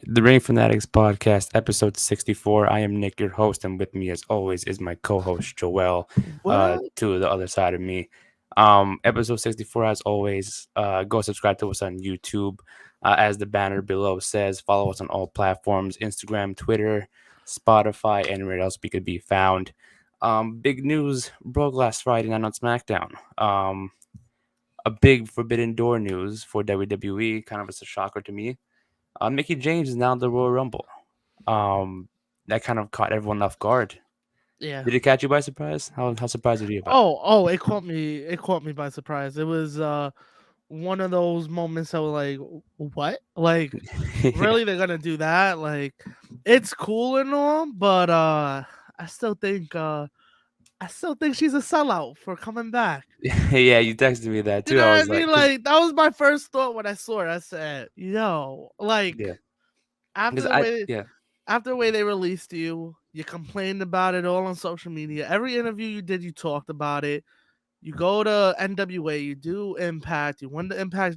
The Ring Fanatics Podcast, episode 64. I am Nick, your host, and with me, as always, is my co-host Joel. What? To the other side of me. Episode 64, as always. Go subscribe to us on YouTube, as the banner below says. Follow us on all platforms: Instagram, Twitter, Spotify, and anywhere else we could be found. Big news broke last Friday night on SmackDown. A big Forbidden Door news for WWE. Kind of a shocker to me. Mickie James is now in the Royal Rumble. That kind of caught everyone off guard. Yeah. Did it catch you by surprise? How surprised were you about Oh, it caught me. It caught me by surprise. It was one of those moments I was like, what? Like, it? Yeah, really? They're gonna do that? Like, it's cool and all, but I still think she's a sellout for coming back. yeah. You texted me that You too. know I what I was like, mean? Like, that was my first thought when I saw it. I said, yo, like, yeah, after because the way yeah, after the way they released you, you complained about it all on social media. Every interview you did, you talked about it. You go to NWA, you do Impact, you won the Impact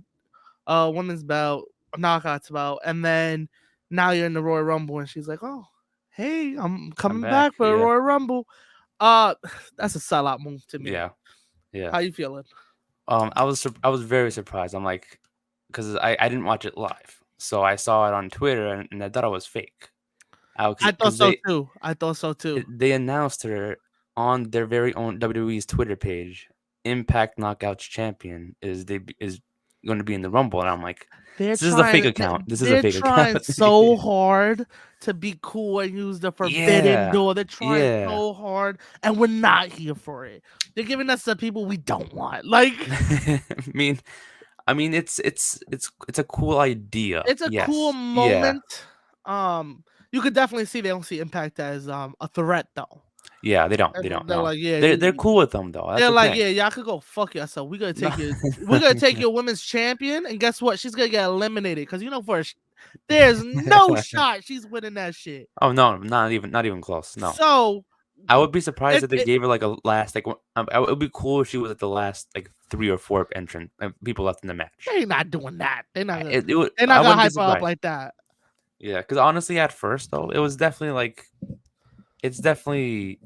women's belt, knockouts belt, and then now you're in the Royal Rumble, and she's like, "Oh, hey, I'm I'm coming back. back for the Yeah, Royal Rumble." Uh, that's a sellout move to me. yeah, yeah. How you feeling? I was very surprised. I'm like, because I didn't watch it live, so I saw it on Twitter and I thought it was fake. I thought Because so too. I thought so too. they announced her on their very own WWE's Twitter page. Impact Knockouts champion is going to be in the Rumble, and I'm like, They're this is a fake trying. account. This is a They're fake account. trying so hard to be cool and use the forbidden Yeah, door. They're trying yeah. so hard, and we're not here for it. They're giving us the people we don't want. Like, I mean, it's a cool idea. it's a cool Yes, yeah, moment. You could definitely see they don't see Impact as a threat though. yeah. They don't, And they don't. they're No, like, yeah, they're cool with them though. That's they're the like, thing. yeah, y'all could go fuck yourself. We're gonna No. take you. We're gonna take your women's champion, and guess what? She's gonna get eliminated because there's no shot she's winning that shit. Oh no, not even close. No. So I would be surprised if they it gave her like a last like it would be cool if she was at the last like three or four entrant people left in the match. they not doing that. It would They're I not gonna wouldn't be hype her up surprised. like that. Yeah, because honestly, at first though, it was definitely like it's definitely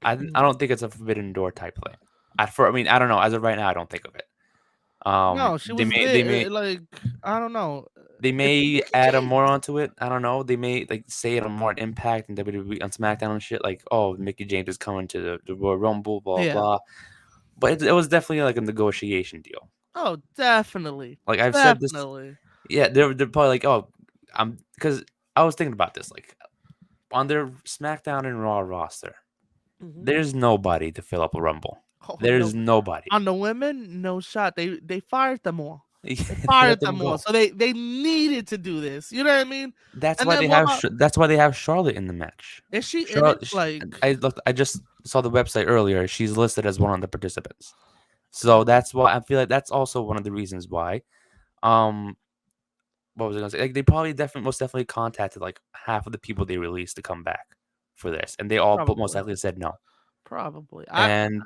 I don't think it's a Forbidden Door type thing. I mean I don't know. As of right now, I don't think of it. No, she They was may there. Like, I don't know. they It's may Mickie add a more James. onto it. I don't know. They may like say it on more Impact and WWE on SmackDown and shit. Like, oh, Mickie James is coming to the Royal Rumble, blah Yeah. blah. But it was definitely like a negotiation deal. Oh, definitely, Like I've said this, definitely. yeah, they're probably like, oh, I'm because I was thinking about this, like on their SmackDown and Raw roster, Hmm. there's nobody to fill up a Rumble. Oh There's no, nobody. on the women, no shot. They fired them all. They They let fired them them all. go. So they needed to do this. You know what I mean? That's And why then they what have. about That's why they have Charlotte in the match. is she in it? Charlotte. Like, I looked. I just saw the website earlier. She's listed as one of the participants. So oh, that's why I feel like that's also one of the reasons why. Um, what was I gonna say? Like they probably definitely most definitely contacted like half of the people they released to come back for this, and they all but most probably. likely said no. Probably. And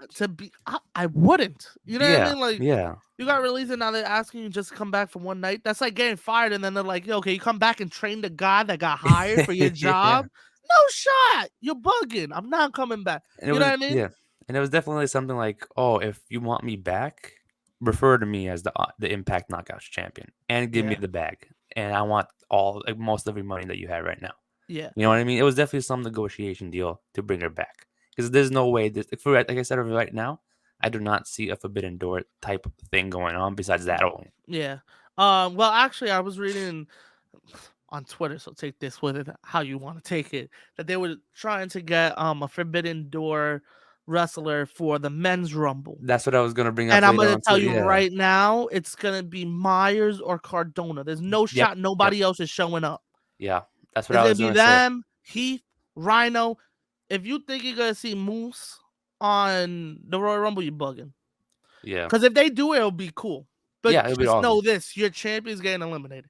I wouldn't. You know what I yeah, mean? Like, yeah, you got released and now they're asking you just to come back for one night. That's like getting fired and then they're like, okay, you come back and train the guy that got hired for your yeah. job. No shot. You're bugging. I'm not coming back. And it You know was what I mean? yeah, and it was definitely something like, oh, if you want me back, refer to me as the Impact Knockouts champion, and give me Yeah. the bag, and I want all like most of your money that you have right now. Yeah. You know what I mean? It was definitely some negotiation deal to bring her back because there's no way this for like I said right now, I do not see a Forbidden Door type of thing going on besides that only. Yeah. Well, actually, I was reading on Twitter, so take this with it how you want to take it. That they were trying to get a Forbidden Door wrestler for the men's rumble. That's what I was gonna bring up And I'm later gonna on tell too. you Yeah. right now, it's gonna be Myers or Cardona. There's no Yep. shot Yep. nobody else is showing up. Yeah. That's what It's I gonna was be gonna say. them, Heath, Rhino. If you think you're gonna see Moose on the Royal Rumble, you're bugging. Yeah. Because if they do it, it'll be cool. But Yeah. It'll be just awesome. know this: your champion's getting eliminated.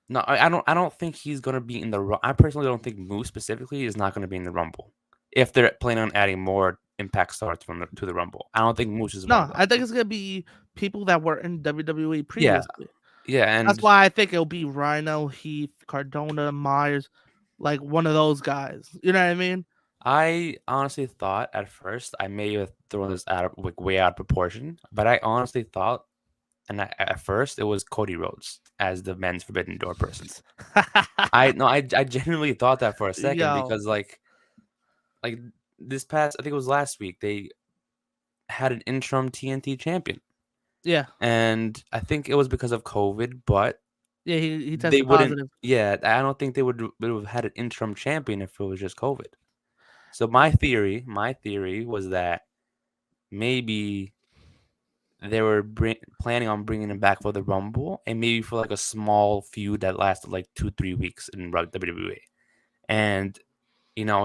No, I don't. I don't think he's gonna be in the. I personally don't think Moose specifically is not gonna be in the Rumble. If they're planning on adding more Impact stars to the Rumble, I don't think Moose is one of No, them. I think it's gonna be people that were in WWE Yeah, previously. Yeah, That's and why I think it'll be Rhino, Heath, Cardona, Myers, like one of those guys. You know what I mean? I honestly thought at first I may have thrown this out of like way out of proportion, but I honestly thought, and at first it was Cody Rhodes as the men's Forbidden Door person. I no, I genuinely thought that for a second Yo, because like this past I think it was last week they had an interim TNT champion, yeah, and I think it was because of COVID, but yeah, he they tested wouldn't. positive. Yeah, I don't think they would have had an interim champion if it was just COVID. So my theory was that maybe they were planning on bringing him back for the Rumble and maybe for like a small feud that lasted like 2-3 weeks in WWE. And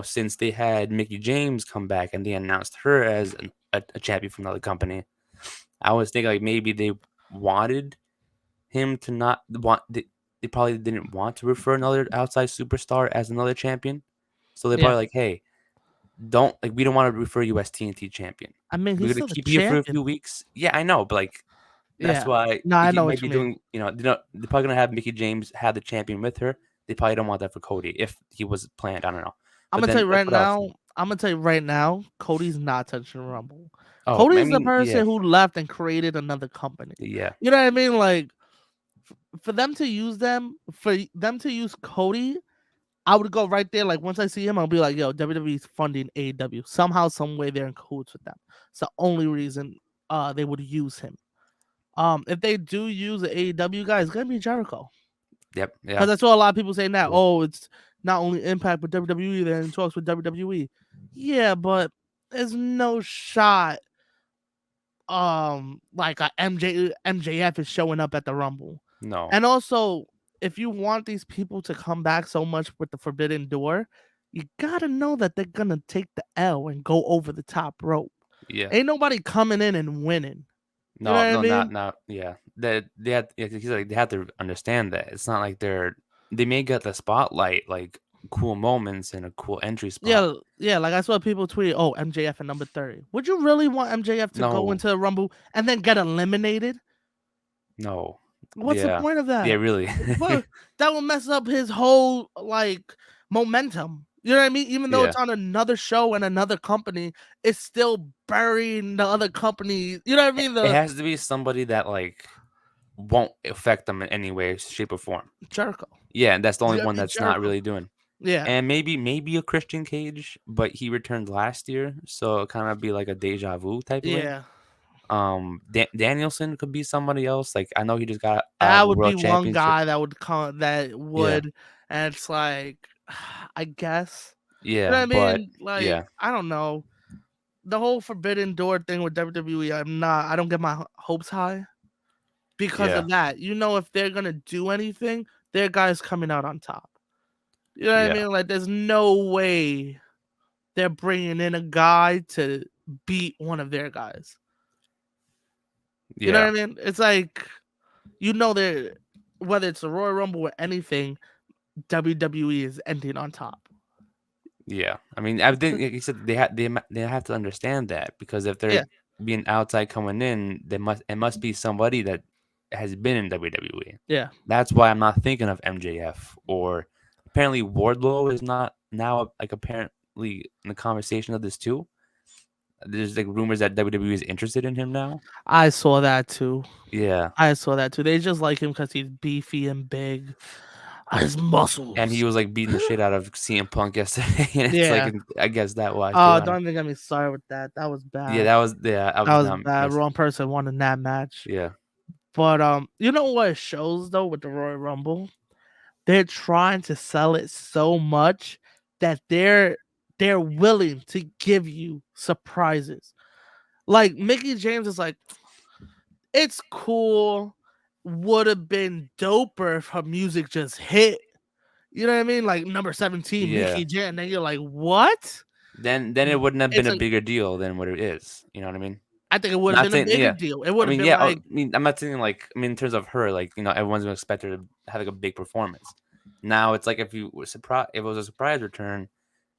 since they had Mickie James come back and they announced her as a champion from another company, I was thinking like maybe they wanted him to not want. They probably didn't want to refer another outside superstar as another champion, so they Yeah, probably like, hey, don't like we don't want to refer you as TNT champion. I mean We're he's gonna still the keep you here for a champion. few weeks. Yeah, I know, but like that's Yeah, why no, I he know might what be you mean. doing. They're probably gonna have Mickie James have the champion with her. They probably don't want that for Cody if he was planned. I don't know, I'm but gonna tell then you like right what else? now. I'm gonna tell you right now. Cody's not touching Rumble. Oh, I Cody's the mean, yeah, person who left and created another company. yeah, You know what I mean? Like for them to use Cody, I would go right there. Like once I see him, I'll be like, "Yo, WWE's funding AEW somehow, some way. They're in cahoots with them." It's the only reason they would use him. If they do use the AEW guy, it's gonna be Jericho. yep, Because yeah, that's what a lot of people say now. yeah, Oh, it's not only Impact but WWE. They're in talks with WWE. Yeah, but there's no shot. Like a MJF is showing up at the Rumble, no, and also if you want these people to come back so much with the Forbidden Door, you gotta know that they're gonna take the L and go over the top rope. yeah. Ain't nobody coming in and winning. You know No, what I no, mean? not yeah. That they had yeah, he's like they have to understand that it's not like they may get the spotlight like cool moments and a cool entry spot. Yeah, yeah. Like I saw people tweet, "Oh, MJF at number 30." Would you really want MJF to go No, into the Rumble and then get eliminated? no, What's the yeah, point of yeah, that? really, What that will mess up his whole like momentum. You know what I mean? Even though yeah. it's on another show and another company, it's still burying the other company. You know what I mean? It The has to be somebody that like won't affect them in any way, shape, or form. Jericho. Yeah, and that's the It's only gonna one be that's not Jericho. really doing. Yeah. And maybe a Christian Cage, but he returned last year, so it kind of be like a deja vu type of way. Yeah. Danielson could be somebody else. Like I know he just got out of That a would be world one championship. guy that would come that Yeah, would and it's like I guess. You know yeah, what I but mean? Like, yeah, I don't know. The whole Forbidden Door thing with WWE, I don't get my hopes high because yeah, of that. You know, if they're gonna do anything, their guy's coming out on top. You know what I yeah, mean? Like, there's no way they're bringing in a guy to beat one of their guys. You know what yeah, I mean? It's like, you know, they're whether it's the Royal Rumble or anything, WWE is ending on top. yeah. I mean, I think like you said they have to understand that because if they're Yeah, being outside coming in, it must be somebody that has been in WWE. yeah. That's why I'm not thinking of MJF or apparently Wardlow is not now like apparently in the conversation of this too. There's like rumors that WWE is interested in him now. I saw that too. Yeah. I saw that too. They just like him because he's beefy and big. His And he muscles. was like beating the shit out of CM Punk yesterday. And it's like Yeah. I guess that why too. Oh, I don't don't even get me started with that. That was Yeah, bad. that was I That was was not bad. missed. Wrong person won in that match. Yeah. But you know what it shows though with the Royal Rumble? They're trying to sell it so much that they're willing to give you surprises. Like Mickie James is like, it's cool. Would have been doper if her music just hit. You know what I mean? Like number 17, Yeah. Mickie James. And then you're like, what? Then it wouldn't have been It's a a bigger deal than what it is. You know what I mean? I think it would have Not been a saying bigger yeah. deal. It I would have mean, been yeah. I like, mean, I'm not saying like I mean in terms of her, like everyone's gonna expect her to have like a big performance. Now it's like if it was a surprise return,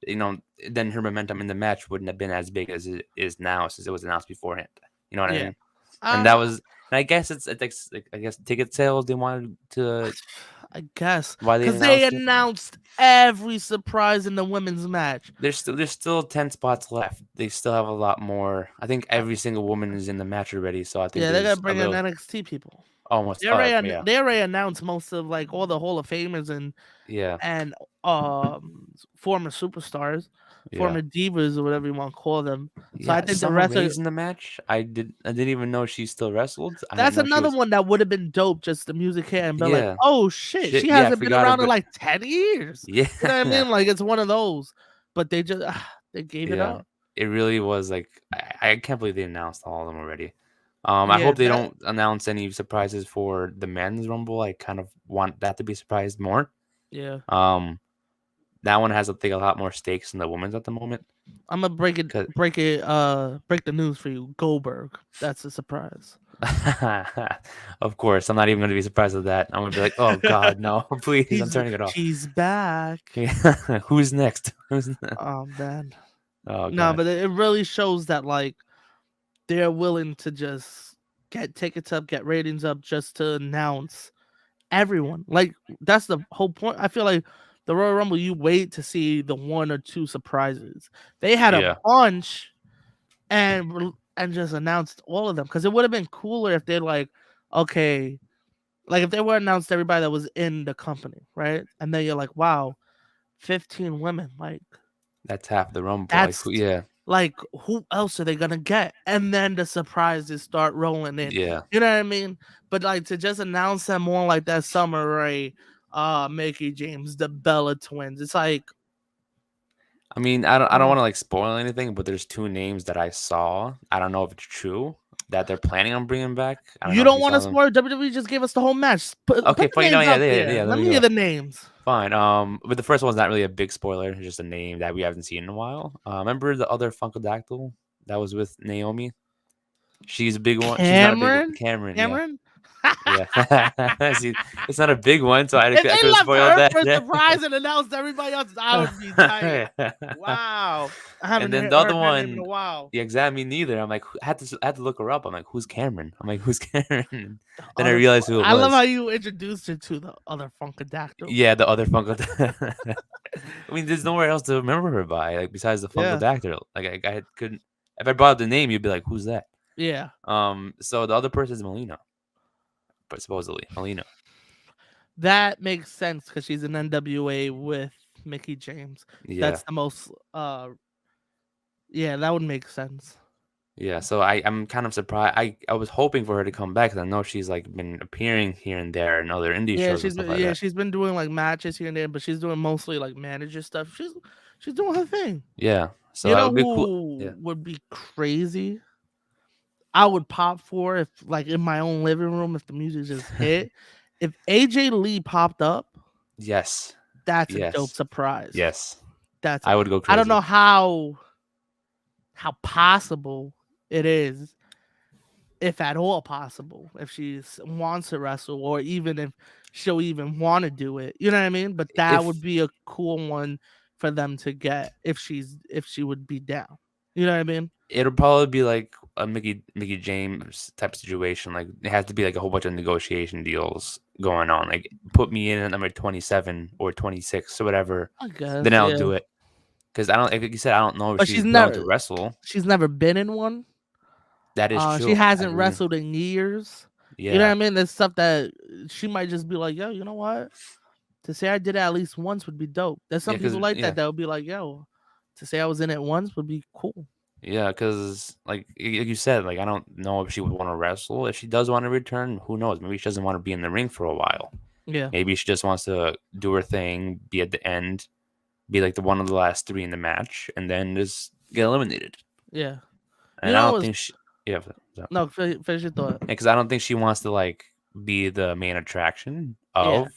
then her momentum in the match wouldn't have been as big as it is now since it was announced beforehand. You know what I yeah. mean? And that Uh was And I guess I guess ticket sales they wanted to I guess why they because they announced it. announced every surprise in the women's match. There's still 10 spots left. They still have a lot more. I think Uh, every single woman is in the match already, so I think Yeah, they gotta there's a bring in little NXT people. almost. Oh yeah, They already announced most of like all the Hall of Famers yeah, and former superstars, yeah, former divas or whatever you want to call them. So I yeah. think the Summer rest of Rae's in the match. I didn't even know she still wrestled. I didn't that's know she another was. one that would have been dope. Just the music hit and be like, Yeah, oh shit, shit. she Yeah, I hasn't been forgot around in about. like 10 years. You know what I Yeah, mean? Like it's one of those. But they just they gave it yeah. up. It really was like I can't believe they announced all of them already. I Yeah, hope they that don't announce any surprises for the men's rumble. I kind of want that to be surprised more. yeah. Um, that one has I think a lot more stakes than the women's at the moment. I'm gonna break the news for you. Goldberg. That's a surprise. Of course, I'm not even going to be surprised at that. I'm going to be like, oh God, no, please, I'm turning it off. He's back. Yeah. Who's next? Who's Oh man. Oh No, God. but it really shows that like they're willing to just get tickets up, get ratings up just to announce everyone. Like that's the whole point. I feel like the Royal Rumble, you wait to see the one or two surprises. They had a Yeah. bunch and just announced all of them because it would have been cooler if they're like, okay, like if they were announced everybody that was in the company, right? And then you're like, wow, 15 women, like That's half the rumble. Like, that's yeah. like who else are they gonna get? And then the surprises start rolling in. Yeah. You know what I mean? But like to just announce them all like that Summer Rae, Mickie James, the Bella twins. It's like I mean, I don't want to like spoil anything, but there's two names that I saw. I don't know if it's true that they're planning on bringing back. I don't you know if don't you want saw to them. spoil. WWE just gave us the whole match. Okay, Put the fine. No, names yeah, up yeah, there. yeah. There Let we me hear go. the names. Fine. But the first one's not really a big spoiler. It's just a name that we haven't seen in a while. Remember the other Funkadactyl that was with Naomi? She's a big one. She's not a big one. Cameron? Cameron, yeah. Cameron? Yeah. See, it's not a big one, so I If could they have left spoiled her that. for a surprise and announced everybody else, I would be tight. Wow. I And haven't then the other heard her name in a one, while. yeah, exactly. Me neither. I'm like, I had to look her up. I'm like, who's Cameron? I'm like, who's Cameron? The Then I other, realized who it I love how was. you introduced her to the other Funkadactyl. Yeah, the other Funko. I mean, there's nowhere else to remember her by, like besides the Yeah. Funkadactyl. Like I couldn't. If I brought up the name, you'd be like, who's that? Yeah. So the other person is Melina, but supposedly Melina. That makes sense because she's an NWA with Mickie James. Yeah, That's the most yeah, that would make sense. yeah. So I'm kind of surprised. I was hoping for her to come back because I know she's like been appearing here and there in other indie shows and stuff like that. She's been doing like matches here and there, but she's doing mostly like manager stuff. She's doing her thing. Yeah. So You that know would be cool. who Yeah. would be crazy? I would pop for if like in my own living room if the music just hit. If AJ Lee popped up, Yes. that's a dope Yes. surprise. Yes. That's I would go I don't crazy. know how possible it is, if at all possible, if she wants to wrestle or even if she'll even want to do it. You know what I mean? But that If would be a cool one for them to get if she would be down. You know what I mean? it'll probably be like a Mickey James type situation. Like it has to be like a whole bunch of negotiation deals going on. Like put me in at number 27 or 26 or whatever, I guess, then I'll yeah. do it. Because I don't, like you said, I don't know if But she's willing to wrestle. she's never been in one. That is She true. I hasn't agree. wrestled in years. You know what Yeah. I mean? There's stuff that she might just be like, yo, you know what? To say I did it at least once would be dope. There's some Yeah. Because people like that would be like, yo, to say I was in it once would be cool. yeah, because like you said, like I don't know if she would want to wrestle. If she does want to return, who knows? Maybe she doesn't want to be in the ring for a while. Yeah. Maybe she just wants to do her thing, be at the end, be like the one of the last three in the match, and then just get eliminated. Yeah. And I don't think she, yeah, no, finish your thought. because I don't think she wants to like be the main attraction of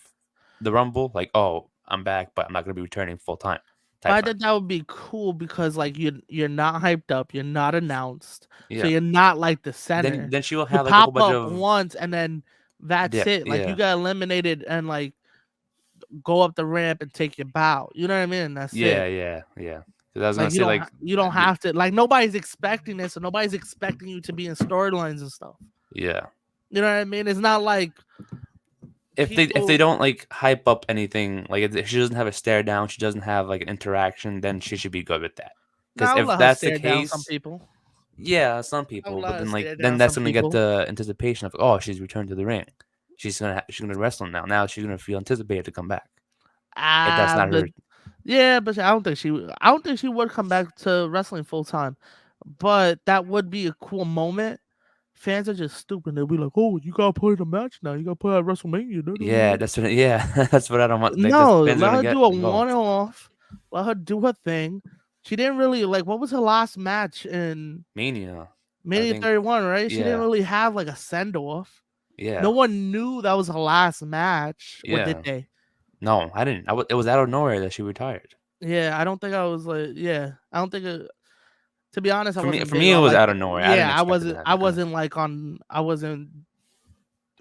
the Rumble. Like, oh, I'm back, but I'm not gonna be returning full time. But I think that would be cool because like you're not hyped up, you're not announced, so you're not like the center. Then she will You have like a whole pop bunch up of once and then that's it. Like you got eliminated and like go up the ramp and take your bow. You know what I mean? That's it. yeah. Because I was gonna say like you don't have to like nobody's expecting this, so nobody's expecting you to be in storylines and stuff. yeah. You know what I mean? It's not like If they people. don't like hype up anything, like if she doesn't have a stare down, she doesn't have like an interaction, then she should be good with that. Now Because I would if let her that's the stare down some case, people. yeah, some I would people, but let her then like stare then down that's some gonna get people. the anticipation of, oh, she's returned to the ring. She's gonna wrestle now. Now she's gonna feel anticipated to come back. If that's not But her, yeah, but I don't think she. I don't think she would come back to wrestling full time. But that would be a cool moment. Fans are just stupid. They'll be like, "Oh, you gotta play the match now. You gotta play at WrestleMania." Da, da, yeah, da." that's what, yeah, that's what I don't want. Like, that's No, fans are let gonna her get do a one involved. off. Let her do her thing. She didn't really like. What was her last match in Mania, I Mania think, 31? Right? She didn't yeah, really have like a send off. No yeah, one knew that was her last match, or did yeah. they? No, I didn't. It was out of nowhere that she retired. Yeah, I don't think I was like. Yeah, I don't think. To be honest, I wasn't For big me, it on was like. out of nowhere. I Yeah, didn't expect it to I happen. wasn't like on. I wasn't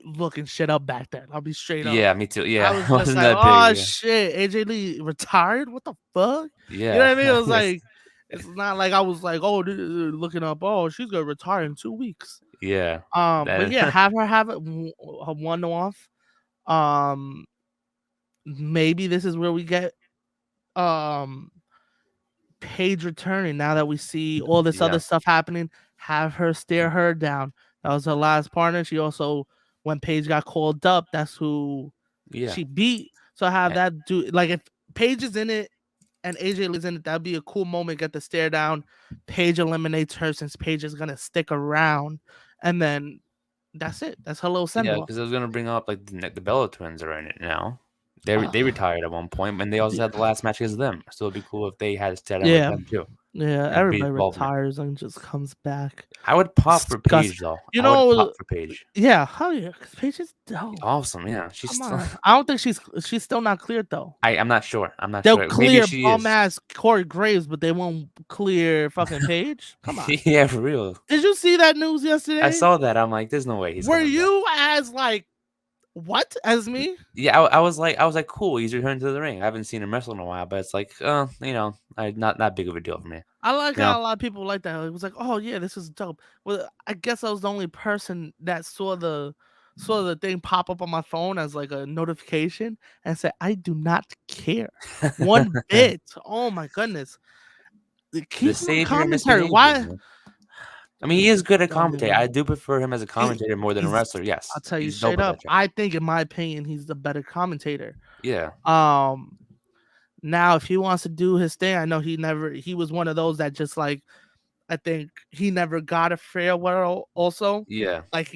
looking shit up back then. I'll be straight up. Yeah, me too. I Yeah, was it just wasn't like, that big. oh Yeah, shit, AJ Lee retired? What the fuck? You know yeah, what I mean? It was yes, like, it's not like I was like, oh, looking up, oh, she's gonna retire in 2 weeks. yeah. But yeah, That, have her have it a one off. Um, maybe this is where we get um Paige returning now that we see all this other yeah, stuff happening. Have her stare her down. That was her last partner. She also, when Paige got called up, that's who yeah, she beat. So have eh, that do like if Paige is in it and AJ Lee's in it, that'd be a cool moment. Get the stare down. Paige eliminates her since Paige is gonna stick around, and then that's it. That's her little send yeah. off. Because I was gonna bring up like the Bella twins are in it now. They retired at one point, and they also had the last match against them. So it'd be cool if they had a stare down with Yeah, them too, yeah. and Paige Everybody involvement. retires and just comes back. I would pop for Disgust. Paige though. You I would pop know, for Paige. yeah, hell yeah, because Paige is dope. Awesome, yeah. She's Come still. on. I don't think she's still not cleared though. I'm not sure. I'm not They'll sure. Maybe clear she bum is. ass Corey Graves, but they won't clear fucking Paige. Come on. Yeah, for real. Did you see that news I yesterday? saw that. I'm like, there's no way he's Were coming back. you as like what as me? Yeah, I was like, cool. He's returned to the ring. I haven't seen him wrestle in a while, but it's like, not big of a deal for me. I like You know, how a lot of people like that. It was like, oh yeah, this is dope. Well, I guess I was the only person that saw the thing pop up on my phone as like a notification and said, I do not care one bit. Oh my goodness. the Keep him on savior of commentary. misbehavior. Why? Man. I mean, he is good at Don't commentating. I even. do prefer him as a He, commentator more than a he's. wrestler. Yes, I'll tell you he's dope straight at up. that job. I think, in my opinion, he's the better commentator. Yeah, Um, Now if he wants to do his thing, I know he was one of those that just like I think he never got a farewell also. yeah. Like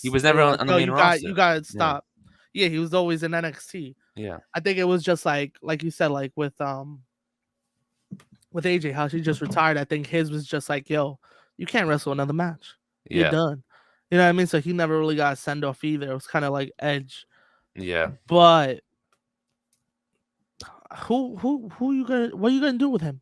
He they was were never like, on the "Yo, main you roster. got to Yeah, stop." Yeah, he was always in NXT. yeah, I think it was just like you said, like with AJ, how she just retired. I think his was just like, "Yo, you can't wrestle another match. You're yeah, done." You know what I mean? So he never really got a send off either. It was kind of like Edge. yeah. But who you gonna what are you gonna do with him?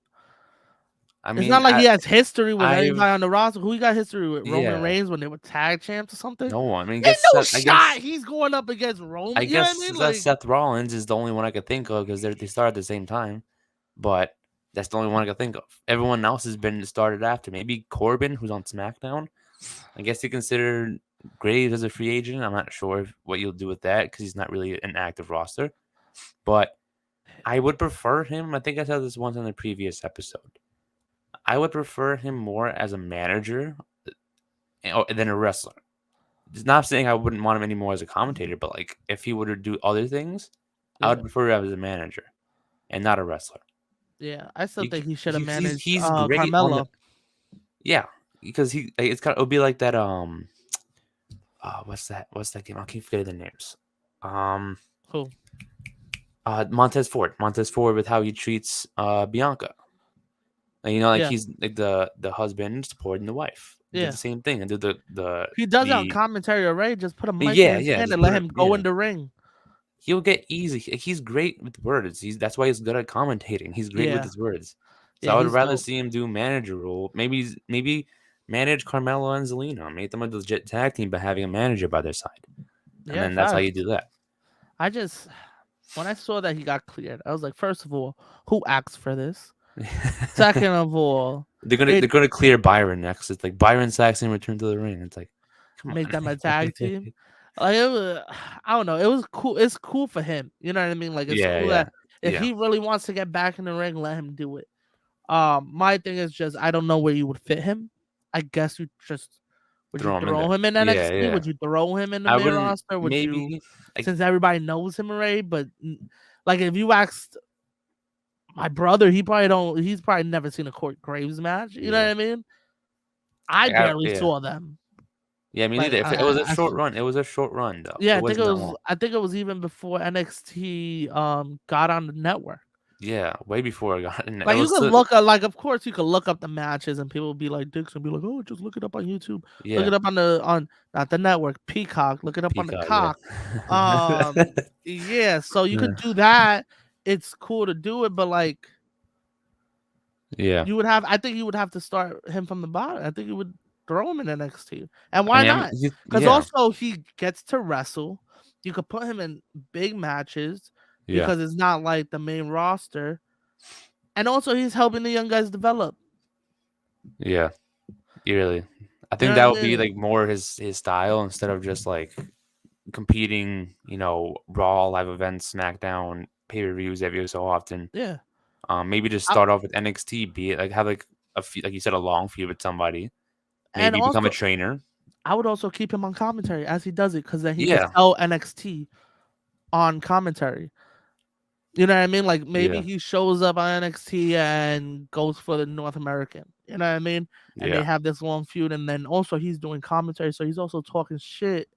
I It's mean, not like he has history with I've anybody on the roster. Who he got history with? Roman yeah. Reigns when they were tag champs or something? No one. I mean, Ain't no I shot guess he's going up against I Roman. You know what I guess mean? Like, Seth Rollins is the only one I could think of because they started at the same time. But that's the only one I could think of. Everyone else has been started after. Maybe Corbin, who's on SmackDown. I guess you consider Graves as a free agent. I'm not sure what you'll do with that because he's not really an active roster. But I would prefer him. I think I said this once in the previous episode. I would prefer him more as a manager than a wrestler. It's not saying I wouldn't want him anymore as a commentator, but like if he were to do other things, I would yeah, prefer him as a manager and not a wrestler. yeah. I still think he should have managed He's great on the Carmelo. yeah because it would be like that what's that game I keep forgetting the names um Who? Montez Ford with how he treats Bianca. And, like Yeah, he's like the husband supporting the wife. Do the yeah. same thing and do He does it on the commentary already. Just put a mic in yeah, his yeah, hand just and put let it, him go yeah. in the ring. He'll get easy. He's great with words. That's why he's good at commentating. He's great with Yeah, his words. So yeah. I would He's rather dope. see him do manager role. Maybe manage Carmelo and Zelina. Make them a legit tag team by having a manager by their side. And Yeah, then that's how you facts. do that. I just when I saw that he got cleared, I was like, first of all, who asked for this? Second of all, They're it gonna clear Byron next. It's like Byron Saxon returned to the ring. It's like Come make them a on. tag team. Like it was, I don't know. It was cool. It's cool for him. You know what I mean? Like it's Yeah, cool yeah, that if yeah. he really wants to get back in the ring, let him do it. My thing is just I don't know where you would fit him. I guess you just would you Throw him in throw there. him in Yeah, NXT? yeah. Would you throw him in the I main wouldn't. roster? Would you, Maybe like since everybody knows him already? But like if you asked my brother, he probably don't. He's probably never seen a Court Graves match. You know yeah. what I mean? I barely Yeah. saw them. Yeah, me Like neither. If it was a short run, it was a short run though. yeah, It wasn't that long. I think it was even before NXT got on the network. Yeah, way before I got in. It Like you was could look up, like of course you could look up the matches and people would be like Dixon be like, oh, just look it up on YouTube. Look yeah, it up on the on not the network, Peacock, look it up on the Peacock. Yeah. cock. Yeah, so you could do that. It's cool to do it, but like Yeah. you would have I think you would have to start him from the bottom. I think you would throw him in NXT. And I why mean, not? Because yeah, also he gets to wrestle. You could put him in big matches yeah, because it's not like the main roster. And also he's helping the young guys develop. yeah. Really, I You think know what I that would be mean? like more his style instead of just like competing. Raw live events, SmackDown pay per views every so often. Yeah. Maybe just I, start off with NXT. Be it like have like a few, like you said, a long feud with somebody. and Maybe become a also trainer. I would also keep him on commentary as he does it because then he could Yeah, sell NXT on commentary. You know what I mean? Like maybe yeah, he shows up on NXT and goes for the North American. You know what I mean? And they yeah. have this long feud, and then also he's doing commentary, so he's also talking shit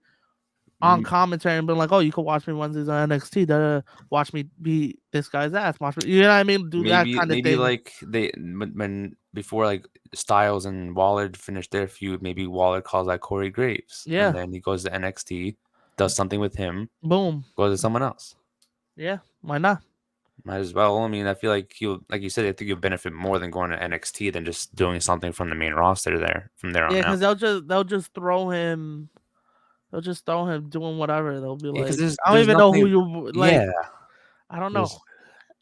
on M- commentary and being like, "Oh, you can watch me Wednesdays on NXT. Watch me beat this guy's ass. Watch me." You know what I mean? Do that kind of maybe thing. like they when before like Styles and Waller finished their feud, maybe Waller calls out Corey Graves, and Yeah. then he goes to NXT, does something with him, Boom. goes to someone else. Yeah. Why not? Might as well. I mean, I feel like like you said, I think you'll benefit more than going to NXT than just doing something from the main roster there from there Yeah, on because out. they'll just throw him. They'll just throw him doing whatever. They'll be Yeah, because like, I don't there's even know who nothing. you like. Yeah, I don't know. there's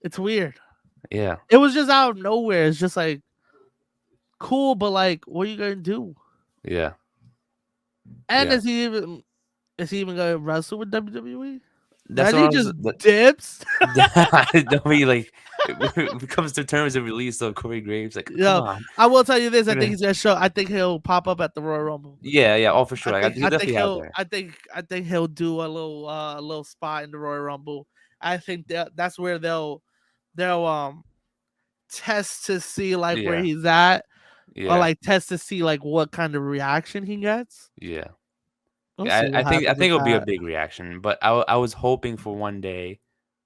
It's weird. yeah, It was just out of nowhere. It's just like cool, but like, what are you gonna do? yeah, And yeah. is he even gonna wrestle with WWE? That's Imagine what he I was. just dips. Nobody like it comes to terms of release of Corey Graves. Like, come Yo, on. I will tell you this. I think Gonna- he's gonna show. I think he'll pop up at the Royal Rumble. Yeah, yeah. Oh, for sure. Like, he'll I think definitely have there. I think he'll do a little spot in the Royal Rumble. I think that's where they'll test to see like where Yeah, he's at, or yeah, like test to see like what kind of reaction he gets. yeah. We'll Yeah, see what I happens think with it'll be a that. big reaction, but I was hoping for one day,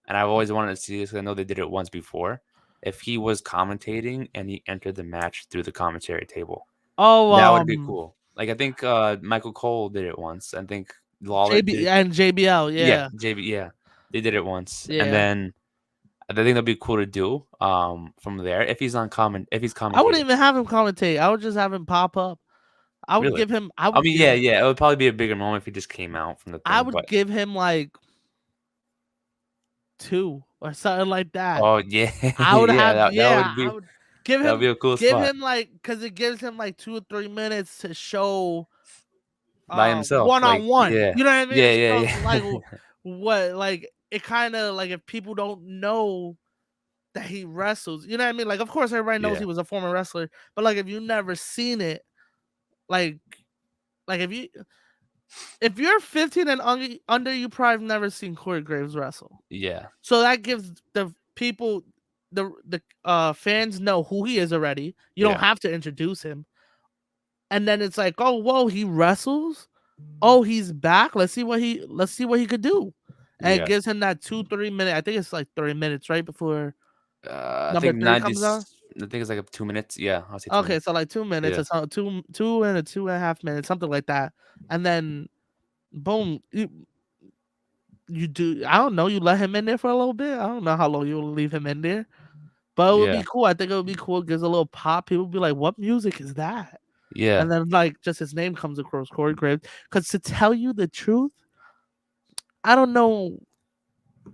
and I've always wanted to see this 'cause I know they did it once before. If he was commentating and he entered the match through the commentary table, Oh, that would be cool. Like I think Michael Cole did it once. I think Lawler JB did. and JBL, Yeah, yeah, JB. Yeah, they did it once, and yeah. then I think that'd be cool to do. From there, if he's I wouldn't commentating, even have him commentate. I would just have him pop up. I would really. give him. I I would mean, give. yeah, yeah. It would probably be a bigger moment if he just came out from the I thing, would but give him like 2 or something like that. oh yeah, I would yeah. have. That Yeah, would I be would give that would him. be a cool Give spot him like because it gives him like 2 or 3 minutes to show by himself. one Like, on one. yeah, You know what I yeah, mean? yeah, So like yeah, what like it kind of like if people don't know that he wrestles, you know what I mean? Like of course everybody knows yeah, he was a former wrestler, but like if you never seen it, like like if you're 15 and under, you probably have never seen Corey Graves wrestle. yeah, So that gives the people the fans know who he is already. You don't yeah, have to introduce him. And then it's like, oh, whoa, he wrestles. Oh, he's back. Let's see what he could do. And it yeah. gives him that 2-3 minute. I think it's like 3 minutes right before I number think 3 90. comes on. I think it's like 2 minutes. Yeah, I'll say two Okay, minutes. so like 2 minutes Yeah, or so, two and a 2.5 minutes, something like that. And then boom, you do. I don't know. You let him in there for a little bit. I don't know how long you'll leave him in there, but it would yeah, be cool. I think it would be cool. It gives a little pop. People would be like, "What music is that?" yeah. And then like just his name comes across Corey Graves. Because to tell you the truth, I don't know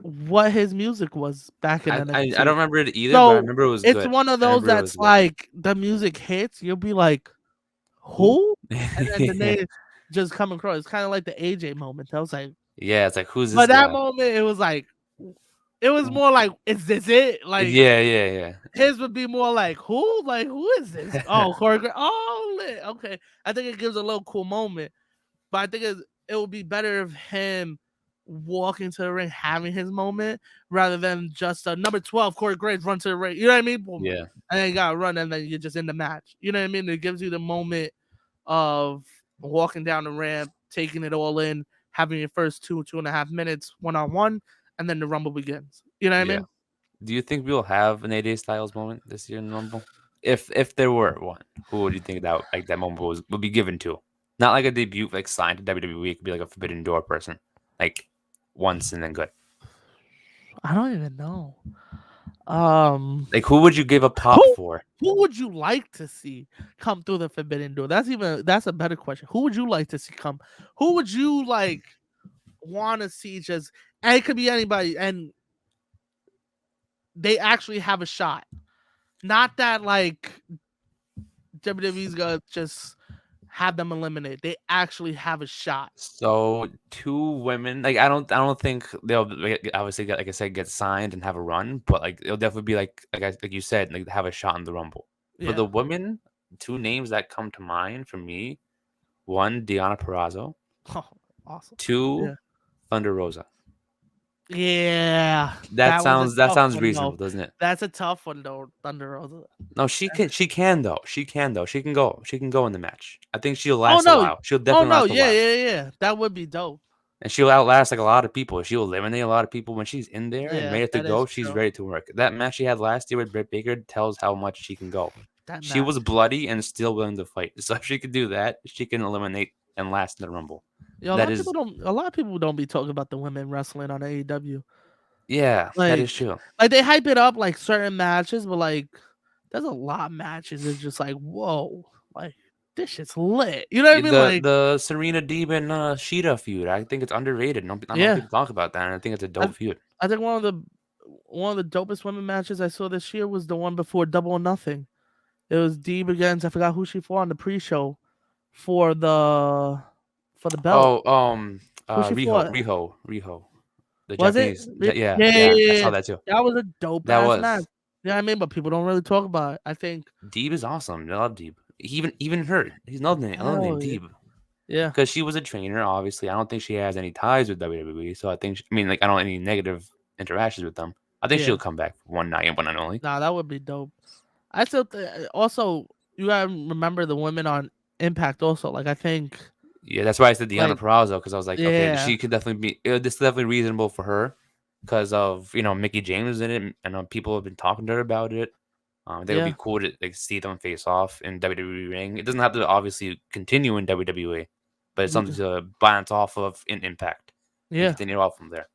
what his music was back in I don't NXT. remember it either, but I So remember it was it's good. one of I those remember it was that's good. like the music hits, you'll be like, Who? who? And then the Yeah, name. just come across. It's kind of like the AJ moment. I was like, Yeah, it's like, who's this but that guy? moment, it was like, it was more like, is this it? Like Yeah, yeah, his would be more like, who? Like, who is this? yeah. Oh, choreograph. Oh, lit. Okay. I think it gives a little cool moment, but I think it would be better if him walking to the ring, having his moment, rather than just number 12, Corey Graves, run to the ring. You know what I mean? Boom. Yeah, And then you got to run, and then you're just in the match. You know what I mean? It gives you the moment of walking down the ramp, taking it all in, having your first 2.5 minutes one-on-one, and then the Rumble begins. You know what I yeah. mean? Do you think we'll have an AJ Styles moment this year in the Rumble? If there were one, who would you think that like that moment would be given to? Not like a debut, like signed to WWE. It could be like a Forbidden Door person, like once and then good. I don't even know. Um, Like who would you give a pop who for? who would you like to see come through the Forbidden Door? That's a better question. Who would you like to see come? Who would you like want to see just? And it could be anybody, and they actually have a shot. Not that like WWE's gonna just have them eliminated. They actually have a shot. So two women, like I don't think they'll obviously get, like I said, get signed and have a run, but like it'll definitely be like you said, like have a shot in the Rumble. For the Yeah. women, two names that come to mind for me: one, Deanna Purrazzo; Oh, awesome. two, Yeah. Thunder Rosa. Yeah. That That was a that tough sounds one though. reasonable, doesn't it? That's a tough one though, Thunder Rosa. No, she can though. She can go in the match. I think she'll Oh last a no. while. She'll Oh definitely no. last a Yeah, while. yeah, yeah. That would be dope. And she'll outlast like a lot of people. She'll eliminate a lot of people when she's in there and Yeah, ready to that go. is She's true. ready to work. That match she had last year with Britt Baker tells how much she can go. That She was match. bloody and still willing to fight. So if she could do that, she can eliminate and last in the Rumble. Yo, That is, a lot of people don't be talking about the women wrestling on AEW. yeah, that is Like true. like they hype it up like certain matches, but like there's a lot of matches that's just like, whoa, like this shit's lit. You know what I mean? Like, The Serena Deeb and Sheeta feud, I think it's underrated. Not a lot of yeah. people talk about that, and I think it's a I, dope feud. I think one of the dopest women matches I saw this year was the one before Double or Nothing. It was Deeb against, I forgot who she fought on the pre-show for the belt. Oh, Who she fought? Riho, the Was it? Japanese. Yeah, Yeah, yeah, yeah, I yeah, saw yeah. that too. That was a dope That ass match. was Yeah, I mean, but people don't really talk about it. I think. Deeb is awesome. I love Deeb. Even her, he's another name. I love the name Hell yeah. Deeb Yeah. because she was a trainer. Obviously, I don't think she has any ties with WWE. So I think, I mean, like I don't any negative interactions with them. I think Yeah. she'll come back for one night and one night only. Nah, that would be dope. I still also you gotta remember the women on Impact also. Like I think Yeah, that's why I said Deanna like Purrazzo because I was like, okay, yeah, she could definitely be. This is definitely reasonable for her because of Mickie James in it, and people have been talking to her about it. I think it'd be yeah, cool to like see them face off in WWE ring. It doesn't have to obviously continue in WWE, but it's something yeah, to bounce off of in Impact and yeah. continue off from there.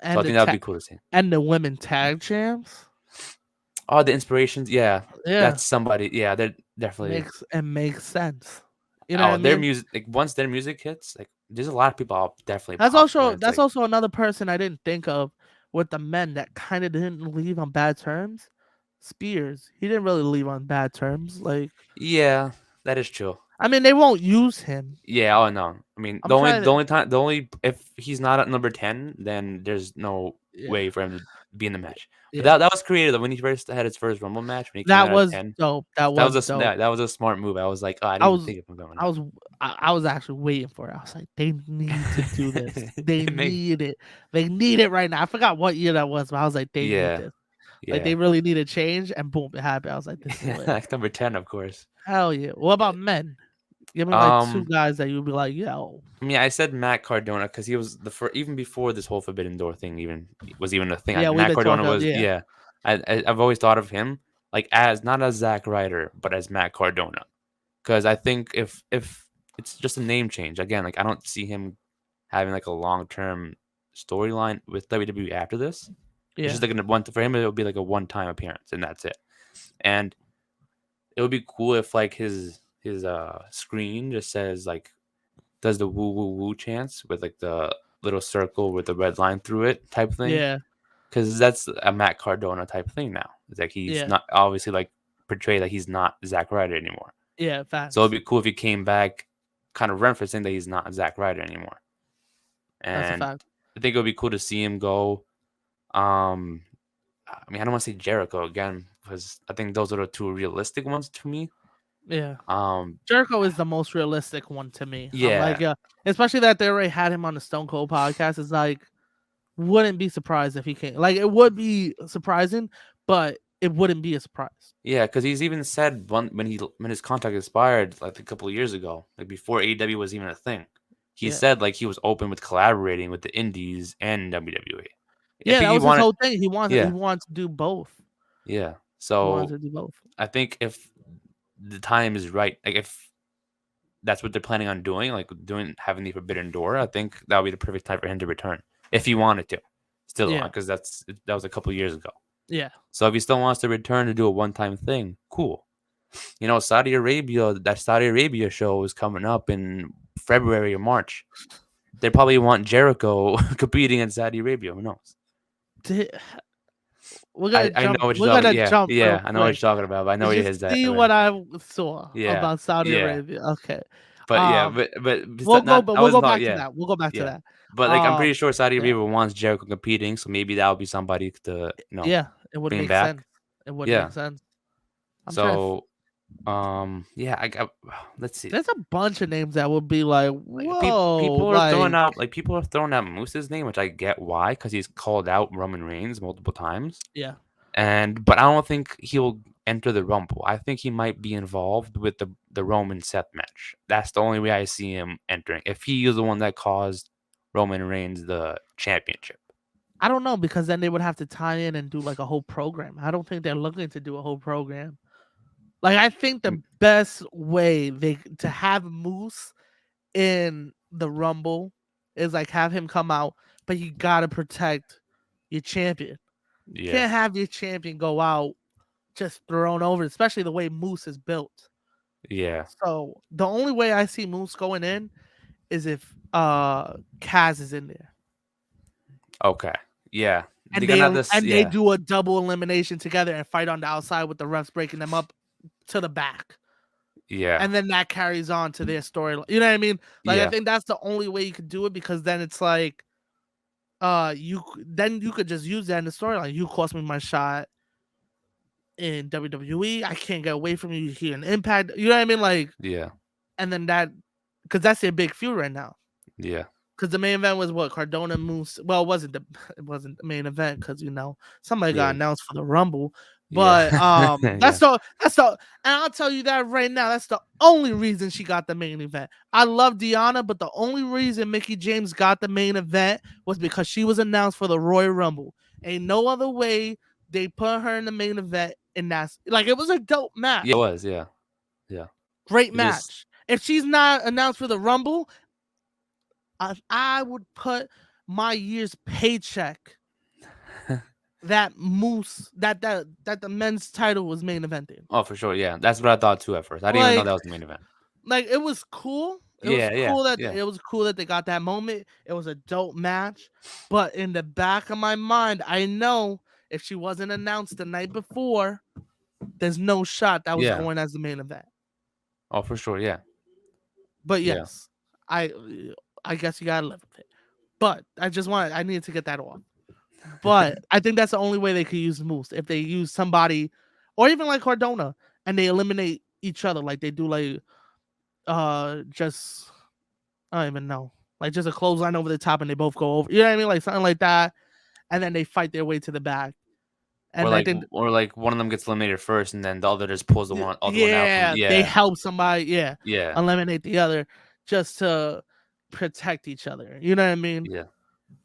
So I And think that'd be cool to see. the women tag champs. Oh, the inspirations, yeah, Yeah. that's somebody. Yeah, they're definitely. Makes sense. You know what I Oh, their mean? music. Like once their music hits, like there's a lot of people I'll definitely That's pop for. also It's like, another person I didn't think of with the men that kind of didn't leave on bad terms. Spears, he didn't really leave on bad terms. Like, yeah, that is true. I mean, they won't use him. Yeah, oh no. I mean, I'm trying the to, only time, the only if he's not at number 10, then there's no yeah, way for him to be in the match. But yeah. that was creative when he first had his first Rumble match when he came That out at was 10. dope. That was dope. That was a smart move. I was like, oh, I I didn't even was think of him going I there. was I was actually waiting for it. I was like, they need to do this. They It may- need it. They need it right now. I forgot what year that was, but I was like, they need yeah, this. Like yeah, they really need a change, and boom, it happened. I was like, this is lit. like number 10, of course. Hell yeah. What about men? Give me like two Um, guys that you'd be like, yo. I mean, I said Matt Cardona because he was the first, even before this whole Forbidden Door thing was even a thing. Yeah, we've Matt been Cardona talking. was, Yeah, yeah. I've always thought of him like as not as Zack Ryder, but as Matt Cardona. Because I think if it's just a name change again, like I don't see him having like a long term storyline with WWE after this. It's yeah, just like for him it would be like a one time appearance and that's it. And it would be cool if like his screen just says like does the woo woo woo chants with like the little circle with the red line through it type thing. yeah, Because that's a Matt Cardona type thing now. It's like he's yeah, not obviously like portrayed like he's not Zack Ryder anymore. yeah. So it'd Facts. be cool if he came back kind of referencing that he's not Zack Ryder anymore. That's a And fact. I think it would be cool to see him go. I mean, I don't want to say Jericho again because I think those are the two realistic ones to me. Yeah. Um, Jericho is the most realistic one to me. I'm yeah, like, especially that they already had him on the Stone Cold podcast. It's like, wouldn't be surprised if he came. Like, it would be surprising, but it wouldn't be a surprise. yeah, because he's even said when his contract expired like a couple of years ago, like before AEW was even a thing, he Yeah. said like he was open with collaborating with the Indies and WWE. If Yeah, that he was his wanted, whole thing. He yeah, wants to do both. yeah. He wants So to do both. I think if the time is right, like if that's what they're planning on doing, like doing having the Forbidden Door, I think that would be the perfect time for him to return if he wanted to. Still on Yeah. because that was a couple of years ago. Yeah. So if he still wants to return to do a one-time thing, cool. You know, that Saudi Arabia show is coming up in February or March. They probably want Jericho competing in Saudi Arabia. Who knows? Di- We're I, gonna I know jump. what We're you're talking. gonna Yeah, jump real yeah, I know what quick. you're talking about. But I know Did it you is that see already. what I saw Yeah, about Saudi yeah. Arabia? Okay. But yeah, Um, but we'll go, not. but I we'll was go not. back to Yeah, that. We'll go back to yeah. that. But like, I'm pretty sure Saudi Yeah, Arabia wants Jericho competing, so maybe that would be somebody to yeah, it would bring make back. sense. It would Yeah. make sense. I'm trying to. So, yeah. I got. Let's see. There's a bunch of names that would be like, Like whoa, people are throwing like, out Moose's name, which I get why, because he's called out Roman Reigns multiple times, yeah. but I don't think he'll enter the Rumble. I think he might be involved with the Roman Seth match. That's the only way I see him entering. If he is the one that caused Roman Reigns the championship. I don't know because then they would have to tie in and do like a whole program. I don't think they're looking to do a whole program. Like I think the best way to have Moose in the Rumble is like have him come out, but you gotta protect your champion. You Yeah, can't have your champion go out just thrown over, especially the way Moose is built. yeah, So the only way I see Moose going in is if Kaz is in there. okay, yeah. And They're gonna have this. they Yeah, do a double elimination together and fight on the outside with the refs breaking them up to the back. yeah, And then that carries on to their storyline. You know what I mean? Like I yeah, think that's the only way you could do it because then it's like you could just use that in the storyline. You cost me my shot in WWE. I can't get away from you here in Impact. You know what I mean? Like, yeah, and then that because that's their big feud right now. yeah, Because the main event was what Cardona Moose. Well, it wasn't the main event because somebody got yeah, announced for the Rumble. yeah, But yeah, that's the and I'll tell you that right now. That's the only reason she got the main event. I love Deanna, but the only reason Mickie James got the main event was because she was announced for the Royal Rumble. Ain't no other way they put her in the main event, and that's like it was a dope match. yeah. It was, yeah, yeah. Great It just, match. If she's not announced for the Rumble, I would put my year's paycheck that Moose that the men's title was main eventing. oh, for sure, yeah. That's what I thought too at first. I didn't even know that was the main event. Like it was cool. Yeah, yeah, yeah, It was cool that they got that moment. It was a dope match. But in the back of my mind, I know if she wasn't announced the night before, there's no shot that was yeah. going as the main event. Oh, for sure, yeah, But yeah, yes, I guess you gotta live with it. But I needed to get that off. But I think that's the only way they could use Moose. If they use somebody, or even like Cardona, and they eliminate each other, like they do, like just I don't even know, like just a clothesline over the top, and they both go over. You know what I mean, like something like that, and then they fight their way to the back. And I think, or like one of them gets eliminated first, and then the other just pulls other one out. From, they yeah, help somebody, yeah, eliminate the other, just to protect each other. You know what I mean? yeah.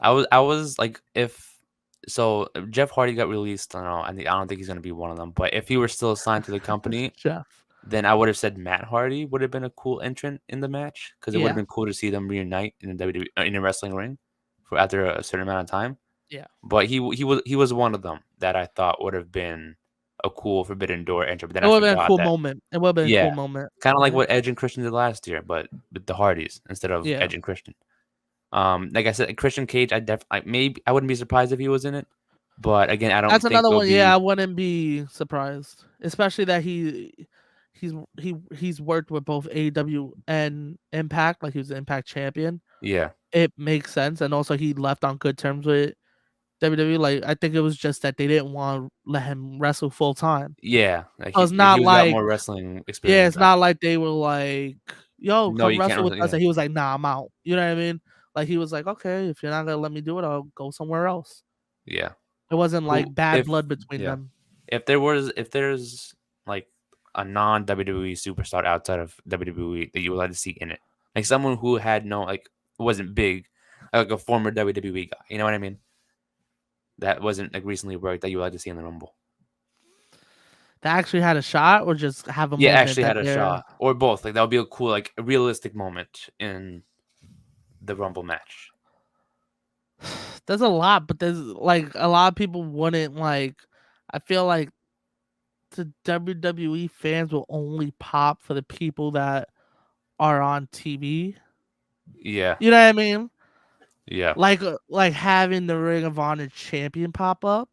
I was like, if Jeff Hardy got released, I don't know. I don't think he's gonna be one of them. But if he were still assigned to the company, Jeff. then I would have said Matt Hardy would have been a cool entrant in the match because it would have Yeah. been cool to see them reunite in the WWE in a wrestling ring for after a certain amount of time. Yeah. But he was one of them that I thought would have been a cool Forbidden Door entrant. But It then I would have been a forgot cool that. moment. It would have been a Yeah, cool moment. kind of like Yeah. what Edge and Christian did last year, but with the Hardys instead of Yeah. Edge and Christian. Like I said, Christian Cage, I wouldn't be surprised if he was in it, but again, I don't That's think another it'll one. Yeah, be. I wouldn't be surprised, especially that he he's worked with both AEW and Impact, like he was the Impact champion. Yeah. It makes sense, and also he left on good terms with WWE. Like I think it was just that they didn't want to let him wrestle full time. Yeah. Like So it's he not was got like more wrestling yeah, experience it's than. not like they were like, "Yo, No, come you can't wrestle with wrestle. us," Yeah. and he was like, "Nah, I'm out." You know what I mean? Like he was like, "Okay, if you're not gonna let me do it, I'll go somewhere else." Yeah. It wasn't Who like bad if blood between yeah. them. If there's like a non WWE superstar outside of WWE that you would like to see in it, like someone who had no like wasn't big, like a former WWE guy, you know what I mean? That wasn't like recently worked that you would like to see in the Rumble. They actually had a shot, or just have a Yeah, moment actually that had a they're. shot or both. Like that would be a cool, like a realistic moment in the Rumble match. There's a lot, but there's like a lot of people wouldn't like. I feel like the WWE fans will only pop for the people that are on TV. Yeah, You know what I mean? yeah. Like having the Ring of Honor champion pop up.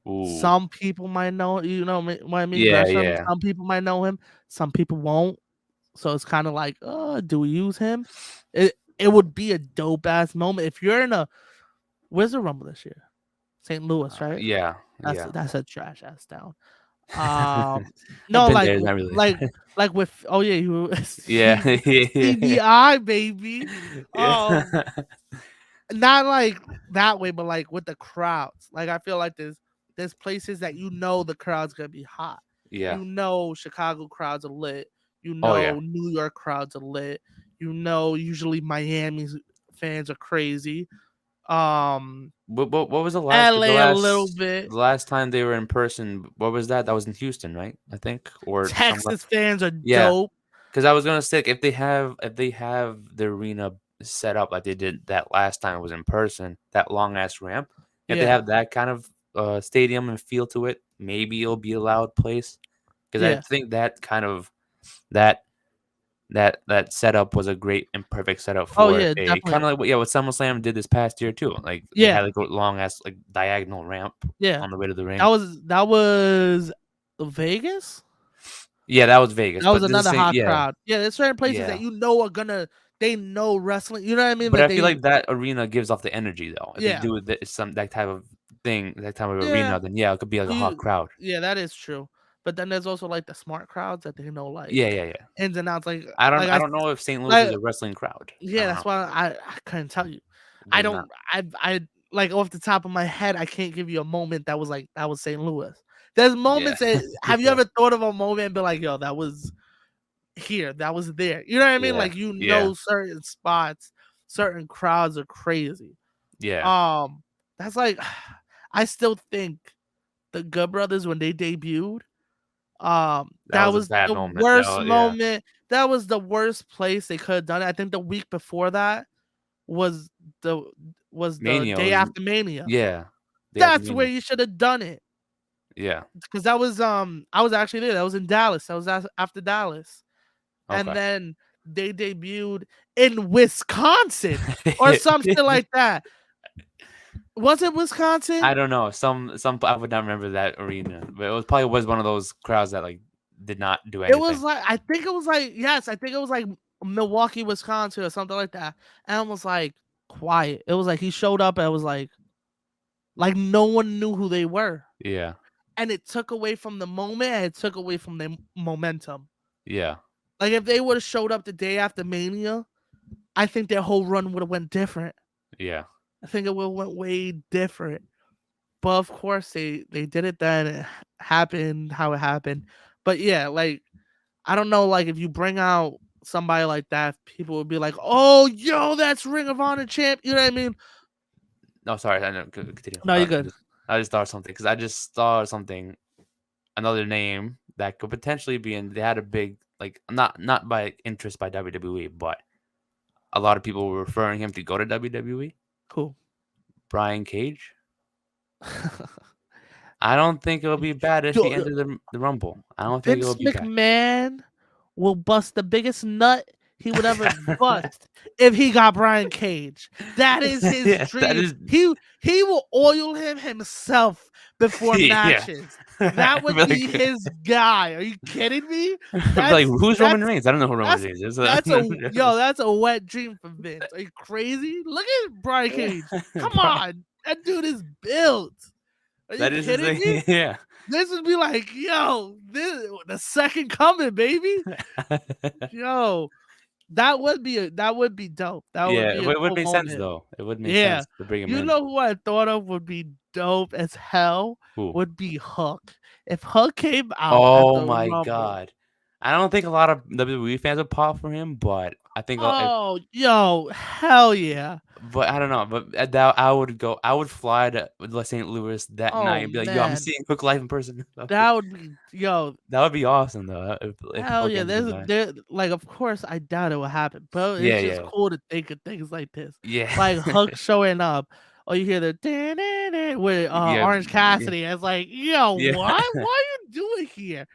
Ooh, Some people might know, what I mean, yeah, Gresham. yeah, Some people might know him. Some people won't. So it's kind of like, do we use him? It would be a dope ass moment if you're in a. Where's the Rumble this year? St. Louis, right? yeah, yeah. That's a trash ass town. Um, I've no, been there. It's not really. like with oh yeah, you Yeah, yeah, CBI baby. yeah, Not like that way, but like with the crowds. Like I feel like there's places that the crowd's gonna be hot. yeah. Chicago crowds are lit. Oh yeah. New York crowds are lit. Usually Miami's fans are crazy. What was LA a little bit. the last time they were in person? What was that? That was in Houston, right? I think or somewhere. Texas fans are Yeah, dope. because I was gonna say like, if they have the arena set up like they did that last time it was in person, that long ass ramp. If they Yeah, have that kind of stadium and feel to it, maybe it'll be a loud place. Because I yeah. think that kind of that that setup was a great and perfect setup Oh for yeah, a kind definitely. of like what SummerSlam did this past year too. Like they had Yeah, like a long ass like diagonal ramp yeah. on the way to the That ring. was that was Vegas. Yeah, that was Vegas, That was but this is the another same. hot Yeah, crowd. Yeah, there's certain places that yeah. they know wrestling. You know what I mean? But Like I feel like that arena gives off the energy though. If they yeah, do some that type of thing, that type of yeah. arena, then yeah, it could be like a hot You, crowd. yeah, that is true. But then there's also like the smart crowds that they know like Yeah, yeah, yeah. ins and outs. I don't know if St. Louis is Like a wrestling crowd. I yeah, don't that's know. why I couldn't tell you. I They're not. don't. I like off the top of my head, I can't give you a moment that was St. Louis. There's Yeah. moments that have you Yeah. ever thought of a moment and be like, yo, that was here, that was there. You know what I mean? Yeah. Like Yeah. certain spots, certain crowds are crazy. Yeah. Um, that's like I still think the Good Brothers when they debuted, That that was a was bad the moment. That worst was, yeah. moment. That was the worst place they could have done it. I think the week before that was the Mania day was after Mania. yeah. They had the That's where Mania. you should have done it. Yeah. Because that was I was actually there. That was in Dallas. That was after Dallas. And Okay. then they debuted in Wisconsin or some shit like that. Was it Wisconsin? I don't know. Some I would not remember that arena, but it was probably was one of those crowds that like did not do It was anything. like I think it was like yes, I think it was like Milwaukee, Wisconsin, or something like that. And it was like quiet. It was like he showed up and it was like no one knew who they were. Yeah. And it took away from the moment and it took away from the momentum. Yeah. Like if they would have showed up the day after Mania, I think their whole run would have went different. Yeah. I think it would have went way different. But of course they did it then. It happened how it happened. But yeah, like I don't know, like if you bring out somebody like that, people would be like, "Oh, yo, that's Ring of Honor champ." You know what I mean? No, sorry. I know. Continue. No, you're good. I just thought something because I just thought something. Another name that could potentially be in. They had a big like not by interest by WWE, but a lot of people were referring him to go to WWE. Cool. Brian Cage. I don't think it'll be bad if he entered the Rumble. I don't think Vince it'll be bad. McMahon will bust the biggest nut he would ever bust if he got Brian Cage. That is his Yeah, that dream. is He will oil him himself before yeah, matches. That would be like, his guy. Are you kidding me? like, That's who's Roman that's Reigns? I don't know who Roman that's Reigns is. that's a wet dream for Vince. Are you crazy? Look at Brian Cage. Come on, that dude is built. Are you That is his kidding thing. me? Yeah. This would be like, yo, this the second coming, baby. Yo, that would be dope. That would Yeah, be a it would cool make sense moment. though. It would make Yeah. sense to bring him You in. know who I thought of would be dope as hell? Who? Would be Hook. If Hook came out at Oh the my Rumble. god. I don't think a lot of WWE fans would pop for him, but I think Oh, yo, hell yeah. but I don't know. But that I would go. I would fly to St. Louis that night Oh and be like, "Yo, I'm man. seeing Hook live in person." That would be yo, That would be awesome though. If hell Hook yeah. ends up dying. There like of course I doubt it will happen, but Yeah, it's just yeah, cool to think of things like this. yeah, Like Hook showing up. Or you hear the "Dun-dun-dun" with yeah, Orange yeah, Cassidy. It's like, yo, yeah. what? What are you doing here?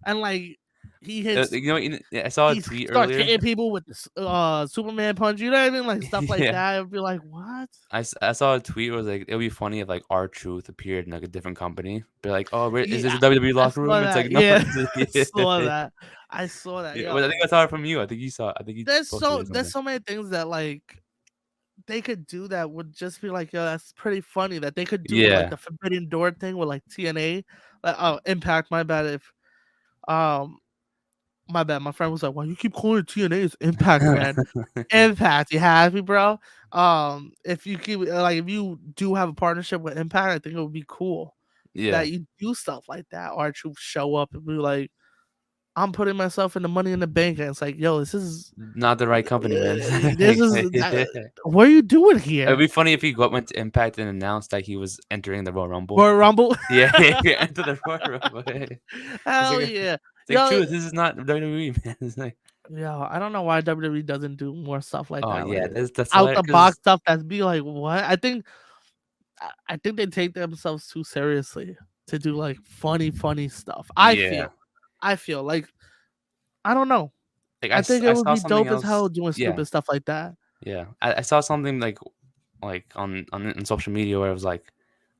And like he hits I saw a he tweet starts earlier. hitting people with the Superman punch. You know what I mean? Like stuff like Yeah, that. I'd be like, what? I saw a tweet where it was like, it would be funny if like R-Truth appeared in like a different company. Be like, oh, is this Yeah, a WWE I locker saw room? It's like that. no, Yeah, I saw yeah. that. I saw that. Yeah, well, I think I Yo, saw it from you. I think you saw. I think you posted it or there's something. so many things that like they could do that would just be like, yo, that's pretty funny that they could do like Yeah, the Forbidden Door thing with like TNA. Like, oh, Impact. My bad. If um, my bad. My friend was like, "Why you keep calling it TNA? It's Impact, man. Impact. You happy, bro? If you keep like if you do have a partnership with Impact, I think it would be cool yeah. that you do stuff like that. Or you show up and be like, I'm putting myself in the Money in the Bank, and it's like, yo, Not the right company, man. this is It'd what are you doing here? be funny if he went to Impact and announced that he was entering the Royal Rumble. Royal Rumble. Yeah, enter the Royal Rumble. It's Hell like yeah, it's like yo, truth. This is not WWE, man. It's like, yo. I don't know why WWE doesn't do more stuff like oh that, like yeah, that's out hilarious. the box stuff. That's be like, what? I think they take themselves too seriously to do like funny stuff. Yeah, I feel like I don't know. like I think it I would saw be something dope as else. hell doing Yeah, stupid stuff like that. yeah. I saw something like on social media where it was like,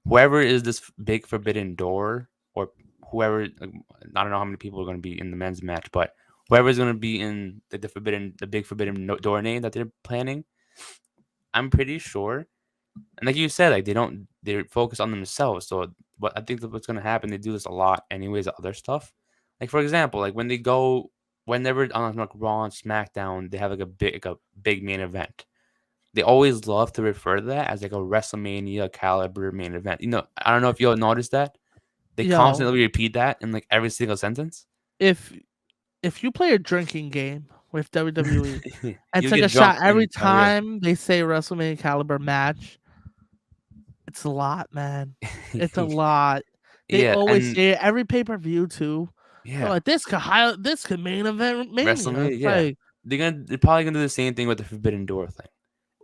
whoever is this big forbidden door, or whoever, like, I don't know how many people are going to be in the men's match, but whoever's going to be in the big forbidden door name that they're planning, I'm pretty sure. And like you said, like they focus on themselves. So what I think that what's going to happen, they do this a lot anyways, other stuff. Like for example, like whenever on like Raw and SmackDown, they have like a big main event. They always love to refer to that as like a WrestleMania caliber main event. I don't know if you'll notice that. They Yo, constantly repeat that in like every single sentence. if if you play a drinking game with WWE and You take get a drunk shot every and oh yeah. time they say WrestleMania caliber match, it's a lot, man. It's a lot. They Yeah, always and say it every pay per view too. They're yeah, like this could main event Mania. WrestleMania, It's yeah. like They're probably gonna do the same thing with the Forbidden Door thing.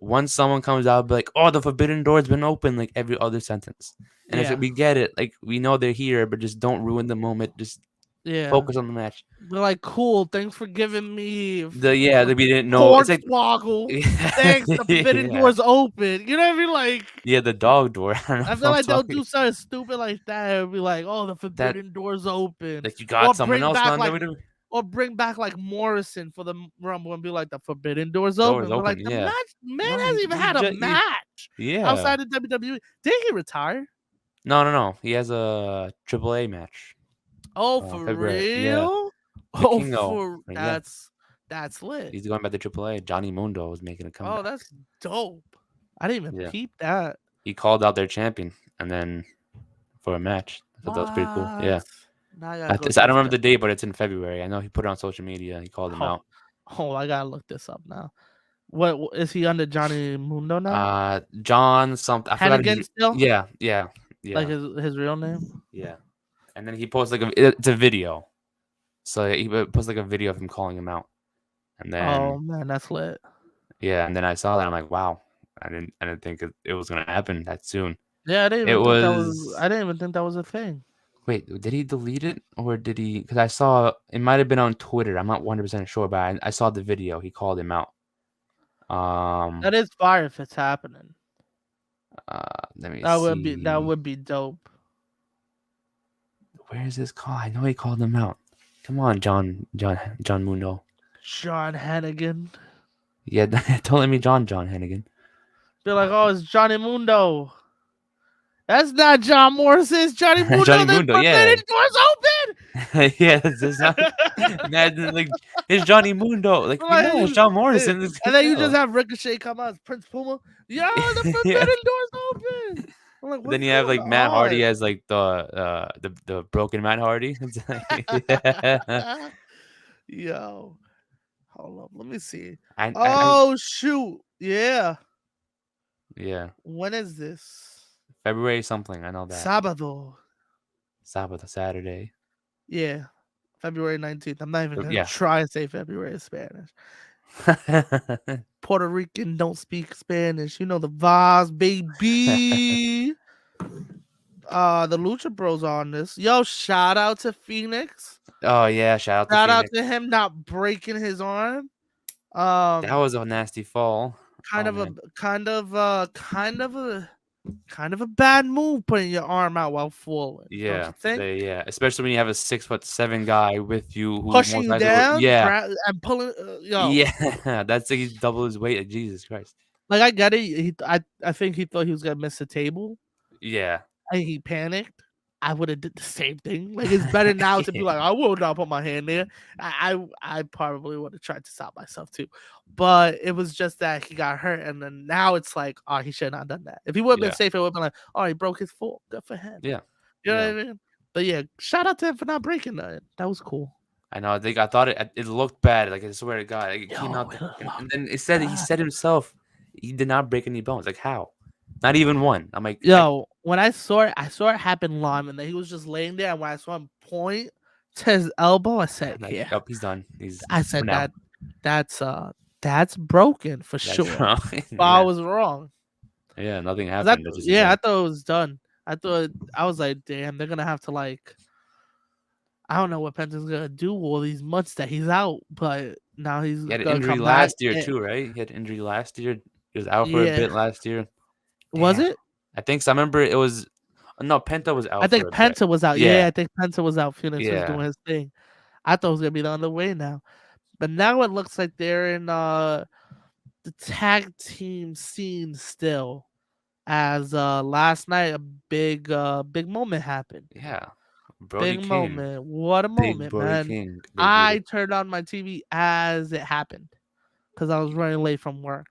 Once someone comes out, be like, "Oh, the Forbidden Door's been open," like every other sentence. And if yeah, we get it, like we know they're here, but just don't ruin the moment. Just yeah. focus on the match. They're like, cool. Thanks for giving me We didn't know. It's like, Hornswoggle. Thanks, the forbidden yeah, door's open. You know what I mean? Like, yeah, the dog door. I don't know I if feel I'm like they'll talking do something stupid like that and be like, oh, the that. forbidden door's open. Like you got someone else on Or bring back like Morrison for the Rumble and be like, the forbidden door's doors open. But open. like the Yeah. match, man No, hasn't even had a match yeah. outside of WWE. Did he retire? No, no, no. He has a AAA match. Oh, for February. Yeah. real? Oh, Vikingo. for Yeah. that's lit. He's going back to AAA. Johnny Mundo was making a Oh, comeback. that's dope. I didn't even Yeah. peep that. He called out their champion and then for a match. I thought that was pretty cool. What? Yeah. Now I gotta I, go I don't check remember that. the date, but it's in February. I know he put it on social media. He called him Oh, out. I gotta look this up now. What is he under Johnny Mundo now? John something. I forgot. Hennigan still? Yeah. Yeah. Like Yeah. his real name? Yeah. And then he posts it's a video. So he posts like a video of him calling him out. And Oh then man, that's lit. yeah, and then I saw that. I'm like, wow. I didn't think it was gonna happen that soon. Yeah, It was I didn't even think that was a thing. wait, did he delete it or did he? Because I saw it might have been on Twitter. I'm not 100% sure, but I saw the video. He called him out. That is fire if it's happening. Let me That see. would be dope. Where is this call? I know he called him out. Come on, John Mundo. Sean Hannigan. Yeah, don't let me John Hennigan. Be like, oh, it's Johnny Mundo. That's not John Morrison. It's Johnny Johnny Mundo. The Mundo, yeah. forbidden doors open. Yeah, it's not imagine like it's Johnny Mundo. Like we know it's Like, John Morrison. It's and then you just chill. have Ricochet come out as Prince Puma. Yo, the Yeah. forbidden doors open. I'm like, But then what's you have going like Matt Hardy on? as like the broken Matt Hardy. It's like, yeah. Yo, hold up. Let me see. I Oh, shoot. Yeah. yeah. When is this? February something. I know that. Sábado. Sabbath, Saturday. Yeah. February 19th. I'm not even going to Yeah. try and say February in Spanish. Puerto Rican don't speak Spanish. You know the vibes, baby. The Lucha Bros on this. Yo, shout out to Phoenix. Oh yeah, shout out to Shout out Phoenix. to him not breaking his arm. That was a nasty fall. Kind Oh of a man. kind of a bad move putting your arm out while falling, don't you Yeah, think? yeah. Especially when you have a 6'7" guy with you who Pushing most you likely will, down, yeah. and pulling. Yo, Yeah, that's like he's double his weight. Jesus Christ. like I get it. I think he thought he was gonna miss the table. Yeah. And he panicked. I would have did the same thing. Like it's better now to be like, I will not put my hand there. I probably would have tried to stop myself too, but it was just that he got hurt, and then now it's like, oh, he should not have done that. If he would have been Yeah. safe, it would have been like, oh, he broke his foot. Good for him. Yeah. You know Yeah. what I mean? But yeah, shout out to him for not breaking that. That was cool. I know. I thought it looked bad. Like I swear to God, like, it came Yo, out, it and looked then it said he bad. said himself he did not break any bones. Like how? Not even one. I'm like, Yo, when I saw it happen live, and then he was just laying there. And when I saw him point to his elbow, I said, I'm like, yeah. oh, he's done. He's I for said now. that's broken for That's sure. wrong. But I Yeah. was wrong. Yeah. Nothing 'Cause I happened. That's just yeah, I insane. thought it was done. I was like, damn, they're gonna have to like I don't know what Penta's gonna do all these months that he's out, but now he's He had an gonna injury come back. last year too, right? He had an injury last year. He was out for a Yeah. bit last year. Was Damn. it? I think so. I remember it was no Penta was I out for think a bit. Penta was out. Yeah, Yeah. I think Penta was out. Phoenix was Yeah. doing his thing. I thought it was gonna be on the way now. But now it looks like they're in the tag team scene still. As last night a big moment happened. Yeah. Brody Big King. moment. What a Big moment, Brody man. King. I turned on my TV as it happened because I was running late from work.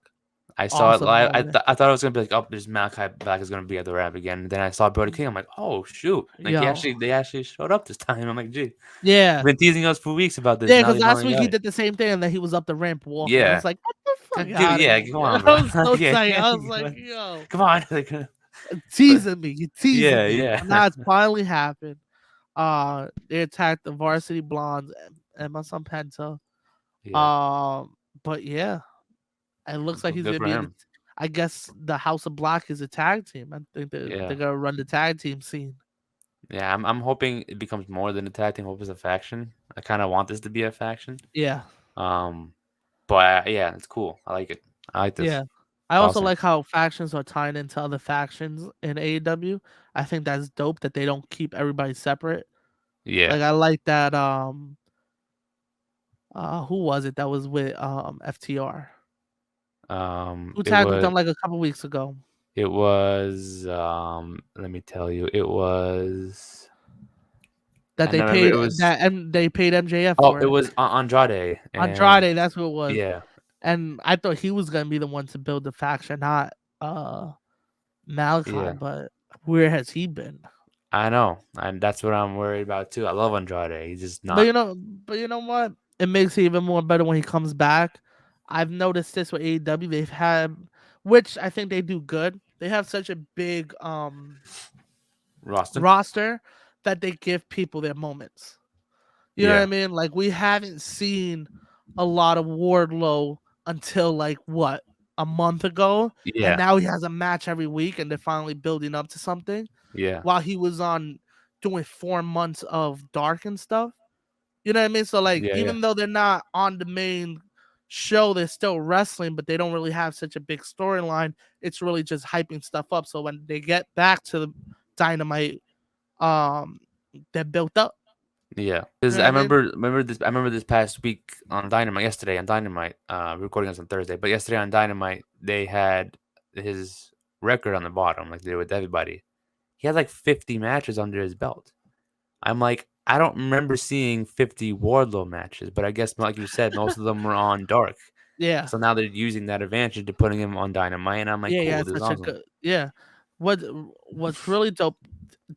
I saw it Awesome live. moment. I thought it was gonna be like, oh, there's Malachi Black is gonna be at the ramp again. Then I saw Brody King. I'm like, oh shoot! Like Yo. they actually showed up this time. I'm like, gee, Yeah. been teasing us for weeks about this. Yeah, Now because they last finally week he got it. did the same thing and then he was up the ramp walking. I Yeah. was like, get the fuck Dude, out of yeah, here. come on, I bro. was so Yeah, excited. I was like, yo, come on. Like, teasing me. You teasing yeah, me. yeah, And now it's finally happened. They attacked the varsity blondes and my son Penta. yeah. But yeah, it looks like he's Good gonna for be in. him. I guess the House of Black is a tag team. I think they're Yeah, gonna run the tag team scene. yeah. I'm hoping it becomes more than a tag team. Hope it's a faction. I kind of want this to be a faction. Yeah, Um, but yeah, it's cool. I like it. I like this. yeah. I It's also awesome. like how factions are tying into other factions in AEW. I think that's dope that they don't keep everybody separate. Yeah. Like I like that. Who was it that was with FTR? Who It tagged with was them like a couple weeks ago? let me tell you, it was That I they know remember paid it was they paid MJF oh, for it it. was Andrade and Andrade, that's who it was. yeah, And I thought he was gonna be the one to build the faction, not Malachi. yeah. But where has he been? I know. And that's what I'm worried about too. I love Andrade. He's just But not you know what? It makes it even more better when he comes back. I've noticed this with AEW. They've had, which I think they do good. They have such a big Roston. roster that they give people their moments. You know what I Yeah. mean? Like we haven't seen a lot of Wardlow until like what a month ago, and Yeah. now he has a match every week, and they're finally building up to something. Yeah. While he was on doing 4 months of Dark and stuff, you know what I mean? So like, Yeah, yeah. even though they're not on the main show, they're still wrestling, but they don't really have such a big storyline. It's really just hyping stuff up. So when they get back to the Dynamite, um, They're built up. Yeah, You because know what I mean? I remember this past week on Dynamite. Yesterday on Dynamite, recording this on Thursday, but yesterday on Dynamite they had his record on the bottom, like they did with everybody. He had like 50 matches under his belt. I'm like, I don't remember seeing 50 Wardlow matches, but I guess like you said, most of them were on Dark. Yeah. So now they're using that advantage to putting him on Dynamite, and I'm like, Yeah, yeah, cool, it's this is such a awesome. good yeah. What what's really dope,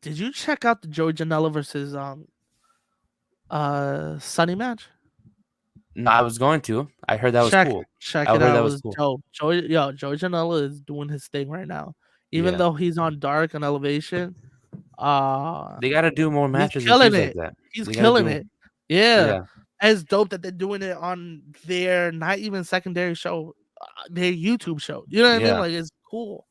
did you check out the Joey Janela versus Sunny match? No, I was going to. I heard that was cool. Check I it heard out. that It was was cool. dope. Joey Janela is doing his thing right now. Even Yeah, though he's on Dark and Elevation, uh they got to do more he's matches and killing feuds like it. that. He's They got to killing do. it. Yeah. Yeah, It's dope that they're doing it on their not even secondary show, their YouTube show. You know what I mean? yeah, Like it's cool.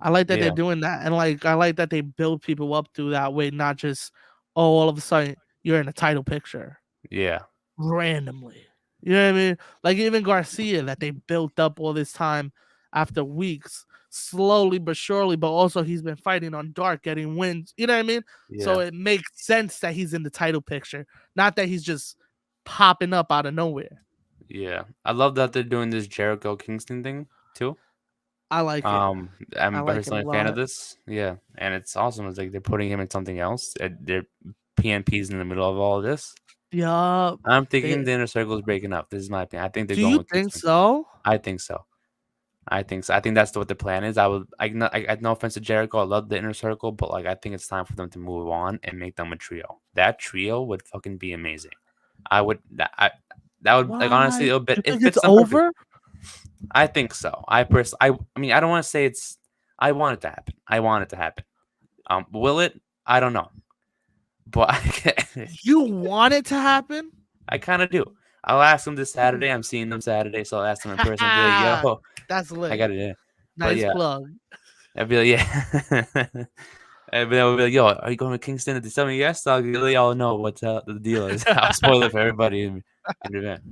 I like that they're yeah, doing that, and like I like that they build people up through that way, not just all of a sudden you're in a title picture yeah, randomly. You know what I mean? Like even Garcia, that they built up all this time after weeks, slowly but surely. But also he's been fighting on Dark, getting wins. You know what I mean? So yeah, it makes sense that he's in the title picture, not that he's just popping up out of nowhere. yeah. I love that they're doing this Jericho Kingston thing too. I like it. I I'm like it a personally a fan of lot. this. Yeah, and it's awesome. It's like they're putting him in something else. They're PNP's in the middle of all of this. Yup. I'm thinking They, the inner circle is breaking up. This is my opinion. I think they're do going you with think Kingston. so? I think so. I think so. I think that's what the plan is. I no offense to Jericho. I love the inner circle, but like I think it's time for them to move on and make them a trio. That trio would fucking be amazing. I would that would like honestly Why? You it think it's fits them perfect. over? I think so. I mean I don't want to say it's I want it to happen. I want it to happen. Will it? I don't know. But You want it to happen? I kind of do. I'll ask them this Saturday. I'm seeing them Saturday, so I'll ask them in person. I'll be like, "Yo, That's I lit. got it in." But Nice yeah, plug. I'd be like, "Yeah." And then I'll be like, "Yo, are you going to Kingston?" If they tell me yes, I'll let y'all know what the deal is. I'll spoil it for everybody in advance.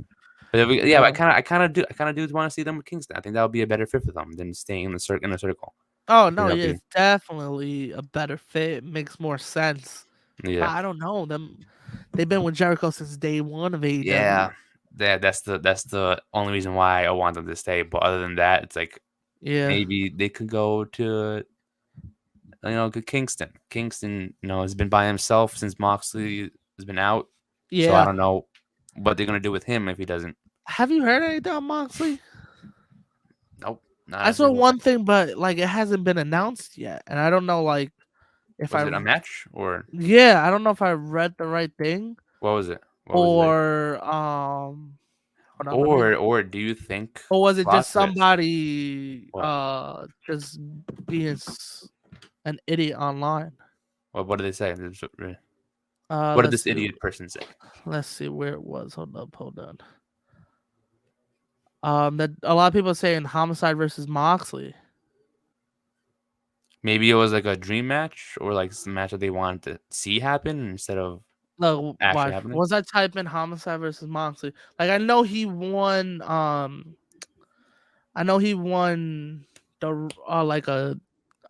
But yeah, Yeah. I kind of do want to see them with Kingston. I think that would be a better fit for them than staying in the circle. Oh I think no, that'd yeah, be it's definitely a better fit. Makes more sense. But yeah, I don't know them. They've been with Jericho since day one of AEW. yeah. That's the only reason why I want them to stay. But other than that, it's like Yeah, maybe they could go to Kingston. Kingston, has been by himself since Moxley has been out. So I yeah. don't know what they're gonna do with him if he doesn't. Have you heard anything on Moxley? Nope, not I a saw single thing. one thing, but like it hasn't been announced yet, and I don't know like if Was I. it a match or Yeah, I don't know if I read the right thing what was it? What was it? or hold on, let me. Or do you think Or was it plot just twist? somebody What? just being an idiot online? What did they say? What did Let's this see. idiot person say? Let's see where it was. Hold up, hold on. That a lot of people are saying Homicide versus Moxley. Maybe it was like a dream match or like some match that they wanted to see happen instead of No, actually watch. happening. Once I type in Homicide versus Moxley, like I know he won. I know he won the like a.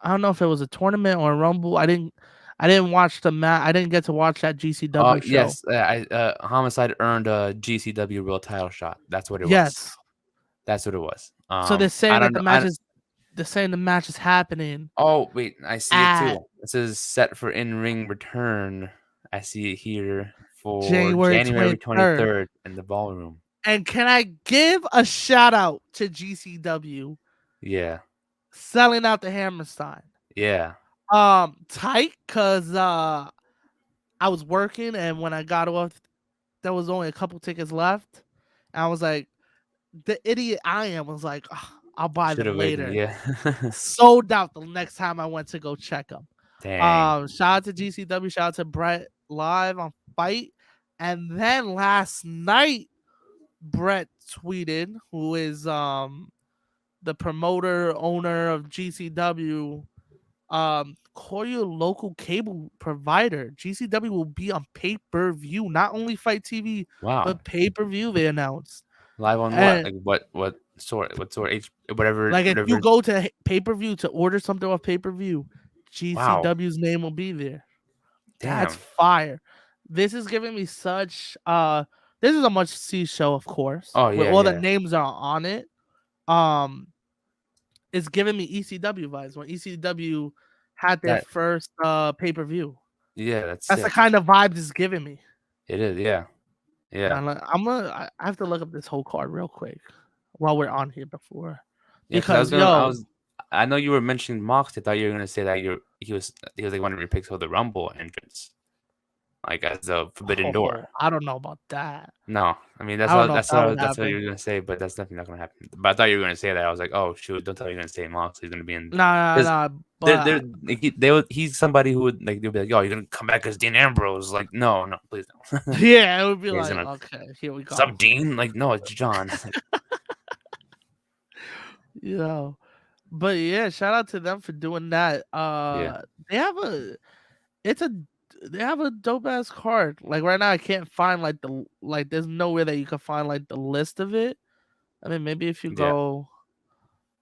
I don't know if it was a tournament or a rumble. I didn't. I didn't watch the match. I didn't get to watch that GCW show. Yes, Homicide earned a GCW World Title shot. That's what it was. Yes. That's what it was. So they're I saying don't that know. they're saying the match is happening Oh wait, I see it at too. It says set for in-ring return. I see it here for January January 23rd. 23rd in the ballroom. And can I give a shout out to GCW Yeah, selling out the Hammerstein? yeah. Tight, cause I was working and when I got off, there was only a couple tickets left. And I was like, the idiot I am was like, "Ugh, I'll buy Should them have waited. later." Yeah. Sold out the next time I went to go check them. Dang. Shout out to GCW, shout out to Brett live on Fight. And then last night, Brett tweeted, who is the promoter owner of GCW, call your local cable provider. GCW will be on pay-per-view, not only Fight TV, Wow. but pay-per-view, they announced. Live on what? And Like what sort? What sort? Whatever. like if you Whatever. go to pay-per-view to order something off pay-per-view, Wow. GCW's name will be there. That's Damn. fire. This is giving me such this is a much see show, of course, Oh where yeah, all the yeah. names are on it. Um it's giving me ECW vibes when ECW had their That first pay-per-view. yeah, that's That's the sick. kind of vibes it's giving me. It is. Yeah, yeah, I have to look up this whole card real quick while we're on here before. yeah. Because Because yo, I know you were mentioning Mox. I thought you were gonna say that he was like one of your picks for the Rumble entrance, like as the Forbidden Door. I don't know about that. No, I mean I don't know if that would that's what you happen. were gonna say, but that's definitely not gonna happen. But I thought you were gonna say that. I was like, oh shoot, don't tell me you're gonna say Mox. He's gonna be in Nah, because nah, they're but like, he's somebody who would like they'll be like, oh, you're gonna come back as Dean Ambrose. Like, no, no, please don't. yeah, it would be He's like, gonna okay, here we go. sub Dean. Like, no, it's John. Like, You know. But yeah, shout out to them for doing that. yeah, They have it's a they have a dope ass card. Like right now I can't find like there's nowhere that you can find like the list of it. I mean maybe if you yeah. go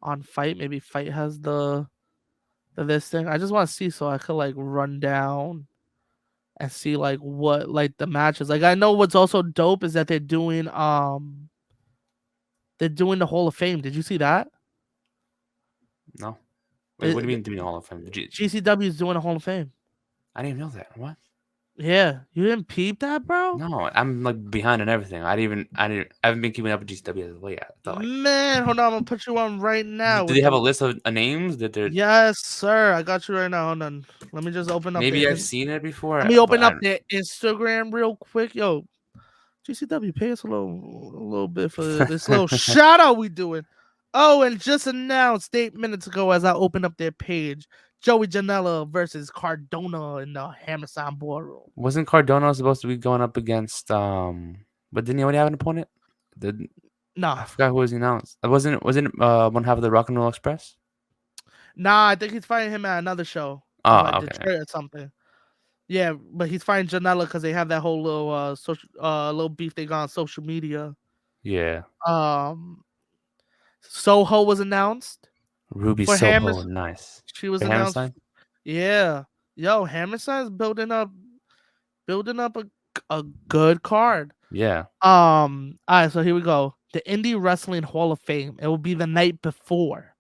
on Fight, maybe Fight has this thing. I just want to see so I could like run down and see like what like the matches. Like I know what's also dope is that they're doing the Hall of Fame. Did you see that? No, wait, what do you The mean doing Hall of Fame? GCW is doing a Hall of Fame. I didn't even know that. What? Yeah, you didn't peep that, bro? No, I'm like behind on everything. I haven't been keeping up with GCW as of late. I thought like, Man, hold on, I'm gonna put you on right now do with they have a the list of names that they're? yes, sir. I got you right now. Hold on. Let me just open up Maybe I've seen it before, let me but open I up don't. their Instagram real quick. Yo, GCW, pay us a little bit for this little shout out we doing. Oh, and just announced 8 minutes ago as I open up their page, Joey Janela versus Cardona in the Hammerstein Ballroom. Wasn't Cardona supposed to be going up against but didn't he already have an opponent? Did Nah, I forgot who was announced? Wasn't it one half of the Rock and Roll Express? nah, I think he's fighting him at another show in Oh, like okay. Detroit or something. Yeah, but he's fighting Janela because they have that whole little little beef they got on social media. Yeah. Um, Soho was announced Ruby for Soho, Hammers. nice. She was For announced. Hammerstein? Yeah, yo, Hammerstein's building up a good card. Yeah. All right, so here we go. The Indie Wrestling Hall of Fame. It will be the night before.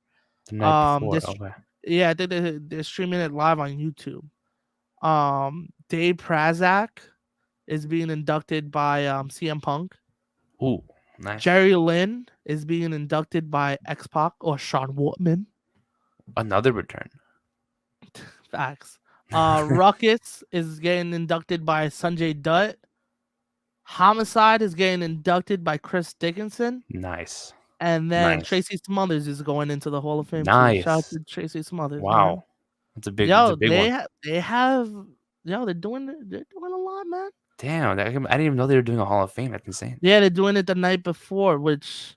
The night before. This Okay. yeah, I think they're streaming it live on YouTube. Dave Prazak is being inducted by CM Punk. Ooh, nice. Jerry Lynn is being inducted by X Pac or Sean Wortman. Another return. Facts. Ruckus is getting inducted by Sanjay Dutt. Homicide is getting inducted by Chris Dickinson. Nice. And then Nice. Tracy Smothers is going into the Hall of Fame too. Shout out Nice. to Tracy Smothers, man. Wow. It's a Yo, big one. they're doing a lot, man. Damn, I didn't even know they were doing a Hall of Fame. That's insane. Yeah, they're doing it the night before, which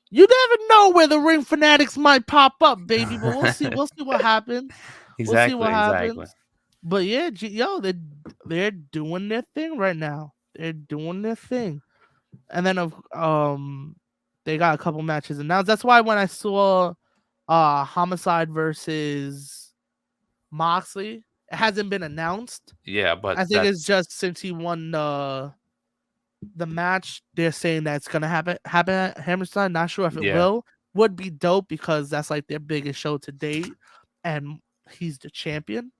you never know where the Ring Fanatics might pop up, baby. But we'll see. We'll see what happens. We'll see what happens. But yeah, they're doing their thing right now. They're doing their thing, and then they got a couple matches announced. That's why when I saw Homicide versus Moxley, it hasn't been announced. Yeah, but I think it's just since he won the match, they're saying that's gonna happen at Hammerstein. Not sure if it will. Would be dope because that's like their biggest show to date, and he's the champion.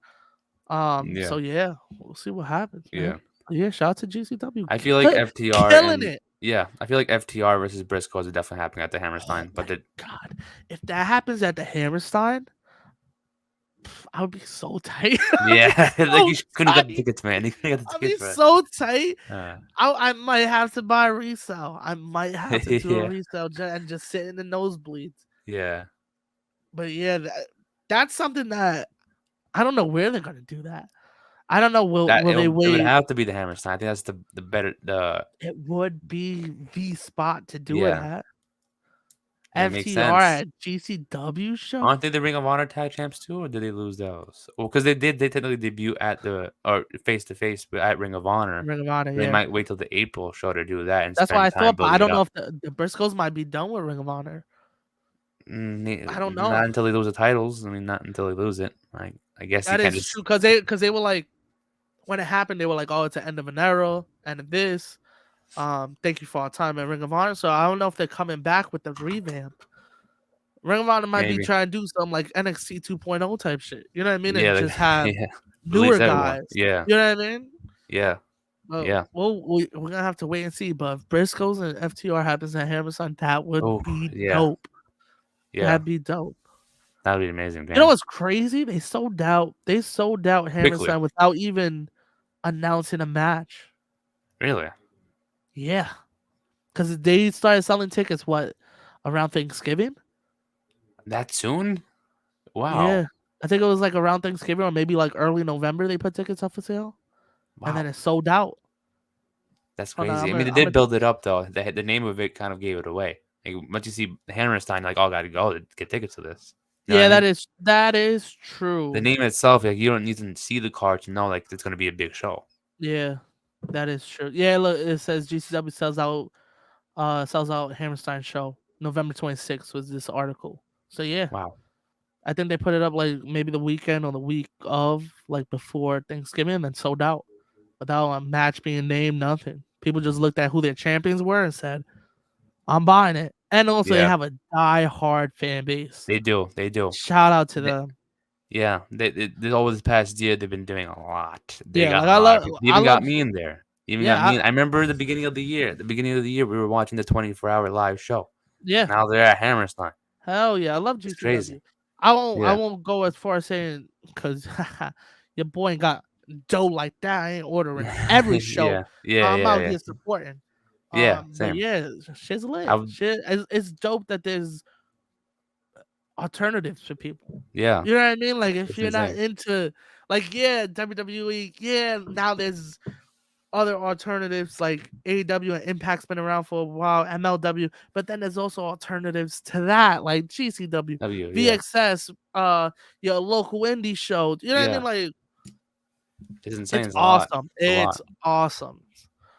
So yeah, we'll see what happens. Man. Yeah. Shout out to GCW. I feel like FTR killing it. Yeah, I feel like FTR versus Briscoes is definitely happening at the Hammerstein. Oh but God, if that happens at the Hammerstein, I would be so tight. Yeah, like you couldn't get the tickets, man. You couldn't get the I'd be tickets. so tight. I might have to buy a resale. I might have to do a resale and just sit in the nosebleeds. Yeah. But yeah, that's something that I don't know where they're gonna do that. I don't know. Will they wait? It would have to be the Hammerstein. I think that's the better. It would be the spot to do it at. FTR at GCW show. Aren't they the Ring of Honor tag champs too, or did they lose those? Well, because they technically debut at face to face at Ring of Honor. Ring of Honor. They might wait till the April show to do that. And that's why I thought. But I don't know if the Briscoes might be done with Ring of Honor. I don't know. Not until they lose the titles. I mean, not until they lose it. I guess that is true because they were like when it happened, they were like, "Oh, it's the end of an era," and this. Thank you for our time at Ring of Honor. So I don't know if they're coming back with the revamp. Ring of Honor might be Maybe. trying to do something like NXT 2.0 type shit. You know what I mean? Yeah, And like, just have yeah. newer Release everyone. guys. Yeah. You know what I mean? Yeah. But Yeah. we're gonna have to wait and see. But if Briscoes and FTR happens at Hammerstein, that would Oh, be yeah. dope. Yeah. That'd be dope. That would be amazing, You know man. what's crazy? They sold out. They sold out Quickly. Hammerstein without even announcing a match. Really? Yeah, because they started selling tickets around Thanksgiving. That soon? Wow. Yeah, I think it was like around Thanksgiving or maybe like early November. They put tickets up for sale, and then Wow. it sold out. That's Hold on, crazy. I mean, they I'm did build it up though. The name of it kind of gave it away. Like once you see Hammerstein, you're like, oh, gotta go to get tickets to this. You know what I Yeah, mean? that is The true. name itself, like you don't need to see the card to know like it's gonna be a big show. Yeah, that is true. Yeah, look, it says GCW sells out Hammerstein show November 26th was this article. So yeah, Wow. I think they put it up like maybe the weekend or the week of like before Thanksgiving and then sold out without a match being named, nothing. People just looked at who their champions were and said, "I'm buying it." And also, they Yeah, have a die-hard fan base. they do. They do. Shout out to They, them. yeah, over this past year they've been doing a lot. They Yeah, got like a lot of people. They I even got love, me in there. They even got yeah, me. I remember the beginning of the year. The beginning of the year, we were watching the 24-hour live show. yeah, Now they're at Hammerstein. hell yeah, I love It's crazy. GCW. I Yeah. won't go as far as saying because your boy ain't got dough like that. I ain't ordering every show. Yeah. Yeah. I'm Yeah. out Yeah. here supporting. Yeah. But Same. yeah, shit's I lit. would. Shit, it's dope that there's alternatives for people. Yeah. You know what I mean? Like if It's you're not insane. into, like, yeah, WWE, yeah, now there's other alternatives like AEW and Impact's been around for a while, MLW, but then there's also alternatives to that, like GCW, Yeah. VXS, your local indie show. You know what I mean? Yeah. Like It's insane. it's It's a lot. awesome. It's a lot. It's awesome.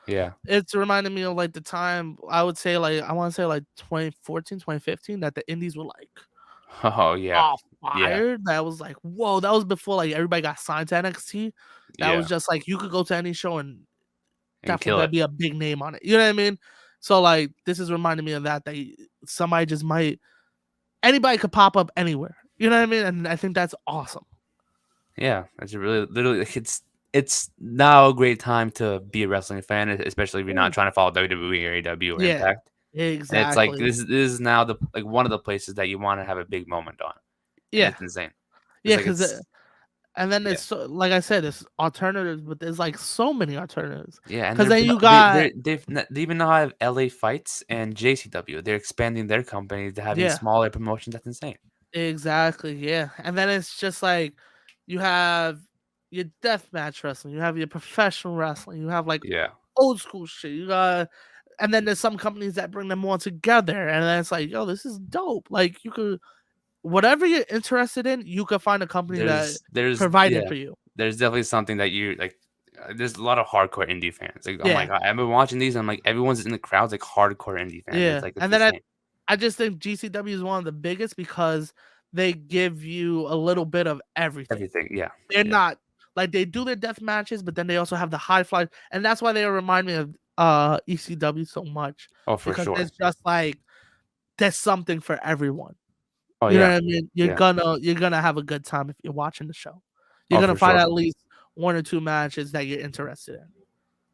Yeah. It's reminding me of like the time I would say like I want to say like 2014, 2015 that the indies were like Oh yeah. off Yeah. fire. That was like, whoa, that was before like everybody got signed to NXT. That was Yeah. just like you could go to any show and And definitely kill better it. be a big name on it. You know what I mean? So like this is reminding me of that somebody just might anybody could pop up anywhere. You know what I mean? And I think that's awesome. Yeah. It's a really literally like, it's now a great time to be a wrestling fan, especially if you're not Mm, trying to follow WWE or AEW or yeah, Impact. And it's like exactly. this is now the like one of the places that you want to have a big moment on, and Yeah, it's insane. It's yeah, like because it's and then yeah, it's so, like I said, there's alternatives, but there's like so many alternatives. yeah, and Because then you got they even now have LA Fights and JCW. They're expanding their company to having yeah, smaller promotions. That's insane. exactly, yeah. And then it's just like you have your deathmatch wrestling, you have your professional wrestling, you have like Yeah, old school shit. You got, and then there's some companies that bring them all together, and then it's like, yo, this is dope. Like you could, whatever you're interested in, you could find a company that there's provided yeah, for you. there's definitely something that you like. There's a lot of hardcore indie fans. Like, oh my Yeah, god, I've been watching these. And I'm like, everyone's in the crowd's like hardcore indie fans. It's yeah. like it's And then I, insane. I just think GCW is one of the biggest because they give you a little bit of everything. Everything, yeah, They're yeah. not like they do their death matches, but then they also have the high fly, and that's why they remind me of ECW so much Oh, for because sure. it's just like there's something for everyone. Oh You know yeah, what I mean? yeah, You're gonna have a good time if you're watching the show. You're oh gonna for find sure. at least one or two matches that you're interested in.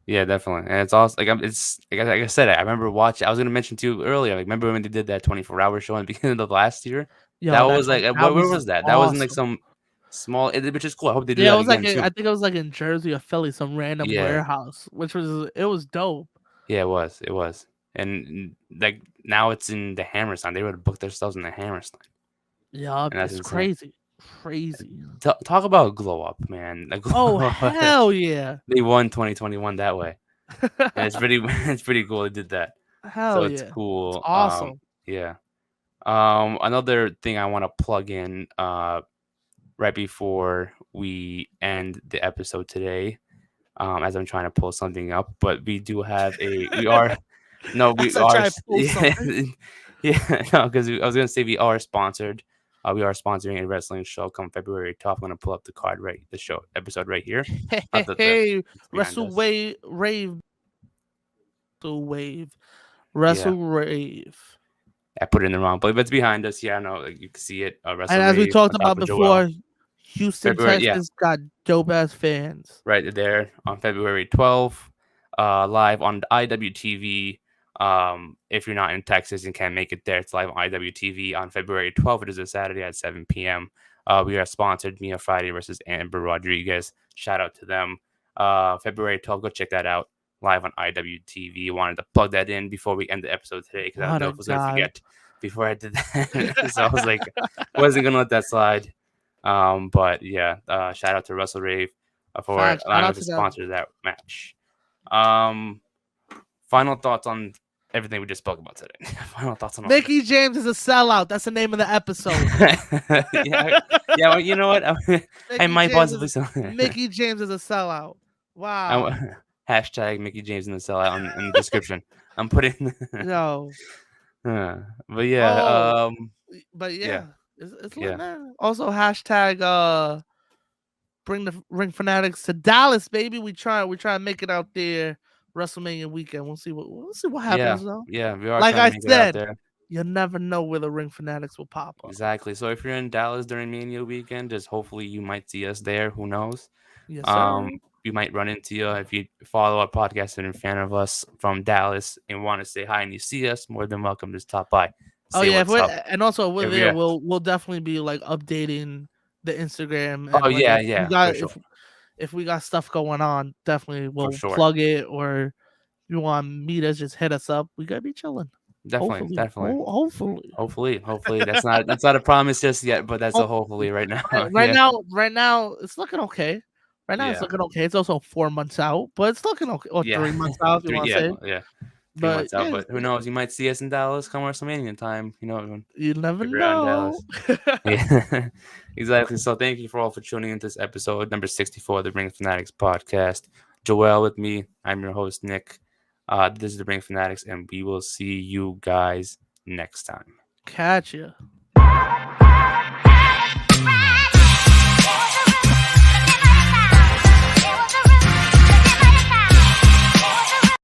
Yeah, definitely, and it's also like it's like I said, I remember watching. I was gonna mention to you earlier. Like, remember when they did that 24-hour show in the beginning of the last year? That Yo, was like, that where was was that? That wasn't like awesome. some small, which is cool. I hope they do Yeah, it that was like again soon. I think it was like in Jersey or Philly, some random Yeah, warehouse, which was it was dope. yeah, it was, and like now it's in the Hammerstein. They would have booked themselves in the Hammerstein, Yeah, and that's it's insane. crazy, crazy. Talk about glow up, man. Like, Oh hell yeah, they won 2021 that way, and it's pretty, it's pretty cool. They did that, so hell it's yeah, it's cool. awesome. Yeah. Another thing I want to plug in right before we end the episode today, as I'm trying to pull something up, but we do have we are no, we As I are try to pull yeah, something. yeah, no, because I was gonna say we are sponsored We are sponsoring a wrestling show come February 12th. I'm gonna pull up the card the show episode right here. Hey, It's behind Wrestle us. Wave, Wave, Yeah, Wrestle Rave. I put it in the wrong place, but it's behind us. Yeah, I know, like, you can see it. And Wrestle as we Rave talked on top about of Joel. before, Houston, February, yeah, Texas got dope ass fans. right there on February 12th, live on IWTV. If you're not in Texas and can't make it there, it's live on IWTV on February 12th. It is a Saturday at 7 p.m. We are sponsored Mia Friday versus Amber Rodriguez. Shout out to them. February 12th, go check that out live on IWTV. Wanted to plug that in before we end the episode today because I What know a I was going to guy. forget before I did that. So I was like, wasn't going to let that slide. But yeah, shout out to Russell Rave for Facts. Shout allowing out us to to them. sponsor that match. Um, Final thoughts on everything we just spoke about today. Final thoughts on all Mickie James is a sellout. That's the name of the episode. yeah, yeah. Well, you know what? I Mickie might James possibly. is Mickie James is a sellout. Wow. Hashtag Mickie James in the sellout in the description. I'm putting. Yo. But yeah, Oh, but yeah, yeah, it's lit, yeah, man. Also hashtag bring the Ring Fanatics to Dallas, baby. We try to make it out there WrestleMania weekend. We'll see what yeah, happens though. yeah. We are Like trying to I make it out said, there. you never know where the Ring Fanatics will pop up. Exactly. So if you're in Dallas during Mania weekend, just hopefully you might see us there. Who knows? Yes, sir. We might run into you if you follow our podcast and are a fan of us from Dallas and want to say hi and you see us. More than welcome to stop by, Oh say yeah, if what's we're up. and also if we're If there, you're, we'll definitely be like updating the Instagram oh and like yeah, yeah, for sure, if we got stuff going on, definitely for we'll sure, plug it. Or if you want to meet us, just hit us up. We gotta be chilling. definitely, Hopefully, definitely, hopefully. hopefully. That's not a promise just yet, but that's a hopefully right now. Yeah, Right now, it's looking okay. Right now, it's yeah, looking okay. It's also 4 months out, but it's looking okay. Or yeah, 3 months out, if you want to say. yeah. 3 months But out, yeah, but who knows? You might see us in Dallas come WrestleMania time. You know, you never if you're out in know. Dallas. Yeah, exactly. So thank you for all for tuning into this episode number 64 of the Ring Fanatics podcast. Joel with me. I'm your host, Nick. This is the Ring Fanatics, and we will see you guys next time. Catch ya.